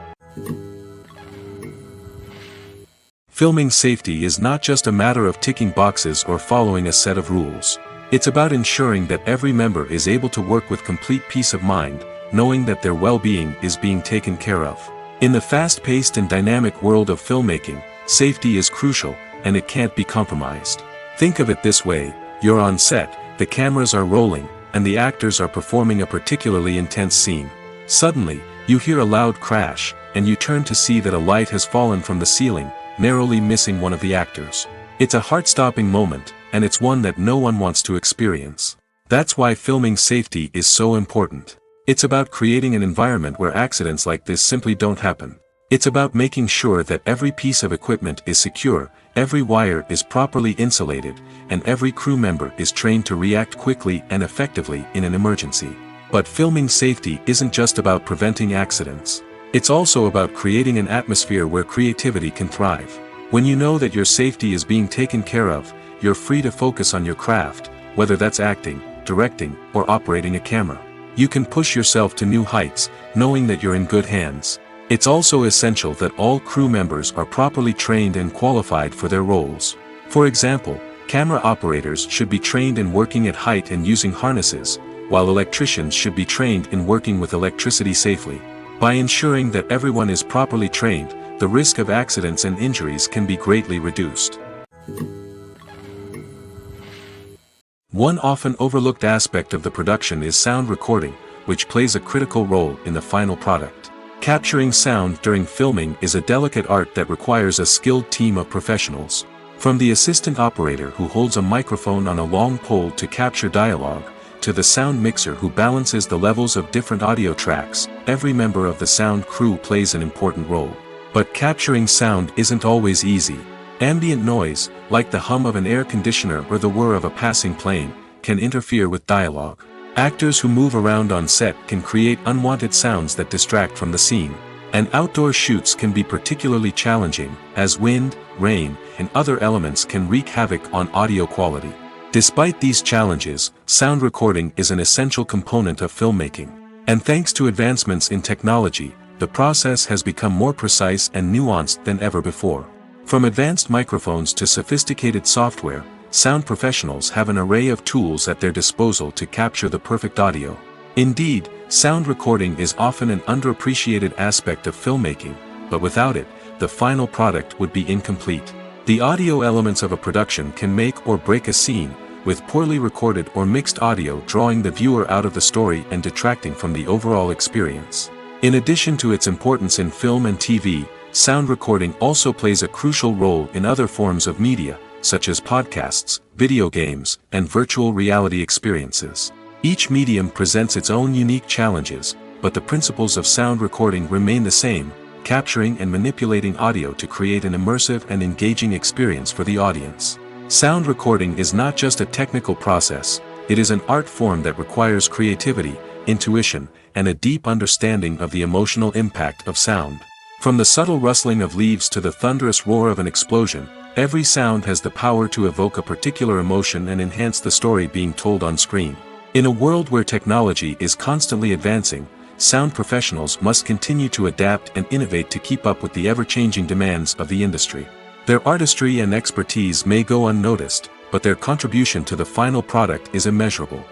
Filming safety is not just a matter of ticking boxes or following a set of rules. It's about ensuring that every member is able to work with complete peace of mind, knowing that their well-being is being taken care of. In the fast-paced and dynamic world of filmmaking, safety is crucial, and it can't be compromised. Think of it this way: you're on set, the cameras are rolling, and the actors are performing a particularly intense scene. Suddenly, you hear a loud crash, and you turn to see that a light has fallen from the ceiling, narrowly missing one of the actors. It's a heart-stopping moment, and it's one that no one wants to experience. That's why filming safety is so important. It's about creating an environment where accidents like this simply don't happen. It's about making sure that every piece of equipment is secure, every wire is properly insulated, and every crew member is trained to react quickly and effectively in an emergency. But filming safety isn't just about preventing accidents. It's also about creating an atmosphere where creativity can thrive. When you know that your safety is being taken care of, you're free to focus on your craft, whether that's acting, directing, or operating a camera. You can push yourself to new heights, knowing that you're in good hands. It's also essential that all crew members are properly trained and qualified for their roles. For example, camera operators should be trained in working at height and using harnesses, while electricians should be trained in working with electricity safely. By ensuring that everyone is properly trained, the risk of accidents and injuries can be greatly reduced. One often overlooked aspect of the production is sound recording, which plays a critical role in the final product. Capturing sound during filming is a delicate art that requires a skilled team of professionals. From the assistant operator who holds a microphone on a long pole to capture dialogue, to the sound mixer who balances the levels of different audio tracks, every member of the sound crew plays an important role. But capturing sound isn't always easy. Ambient noise, like the hum of an air conditioner or the whir of a passing plane, can interfere with dialogue. Actors who move around on set can create unwanted sounds that distract from the scene. And outdoor shoots can be particularly challenging, as wind, rain, and other elements can wreak havoc on audio quality. Despite these challenges, sound recording is an essential component of filmmaking. And thanks to advancements in technology, the process has become more precise and nuanced than ever before. From advanced microphones to sophisticated software, sound professionals have an array of tools at their disposal to capture the perfect audio. Indeed, sound recording is often an underappreciated aspect of filmmaking, but without it, the final product would be incomplete. The audio elements of a production can make or break a scene, with poorly recorded or mixed audio drawing the viewer out of the story and detracting from the overall experience. In addition to its importance in film and TV, sound recording also plays a crucial role in other forms of media, such as podcasts, video games, and virtual reality experiences. Each medium presents its own unique challenges, but the principles of sound recording remain the same: capturing and manipulating audio to create an immersive and engaging experience for the audience. Sound recording is not just a technical process, it is an art form that requires creativity, intuition, and a deep understanding of the emotional impact of sound. From the subtle rustling of leaves to the thunderous roar of an explosion, every sound has the power to evoke a particular emotion and enhance the story being told on screen. In a world where technology is constantly advancing, sound professionals must continue to adapt and innovate to keep up with the ever-changing demands of the industry. Their artistry and expertise may go unnoticed, but their contribution to the final product is immeasurable.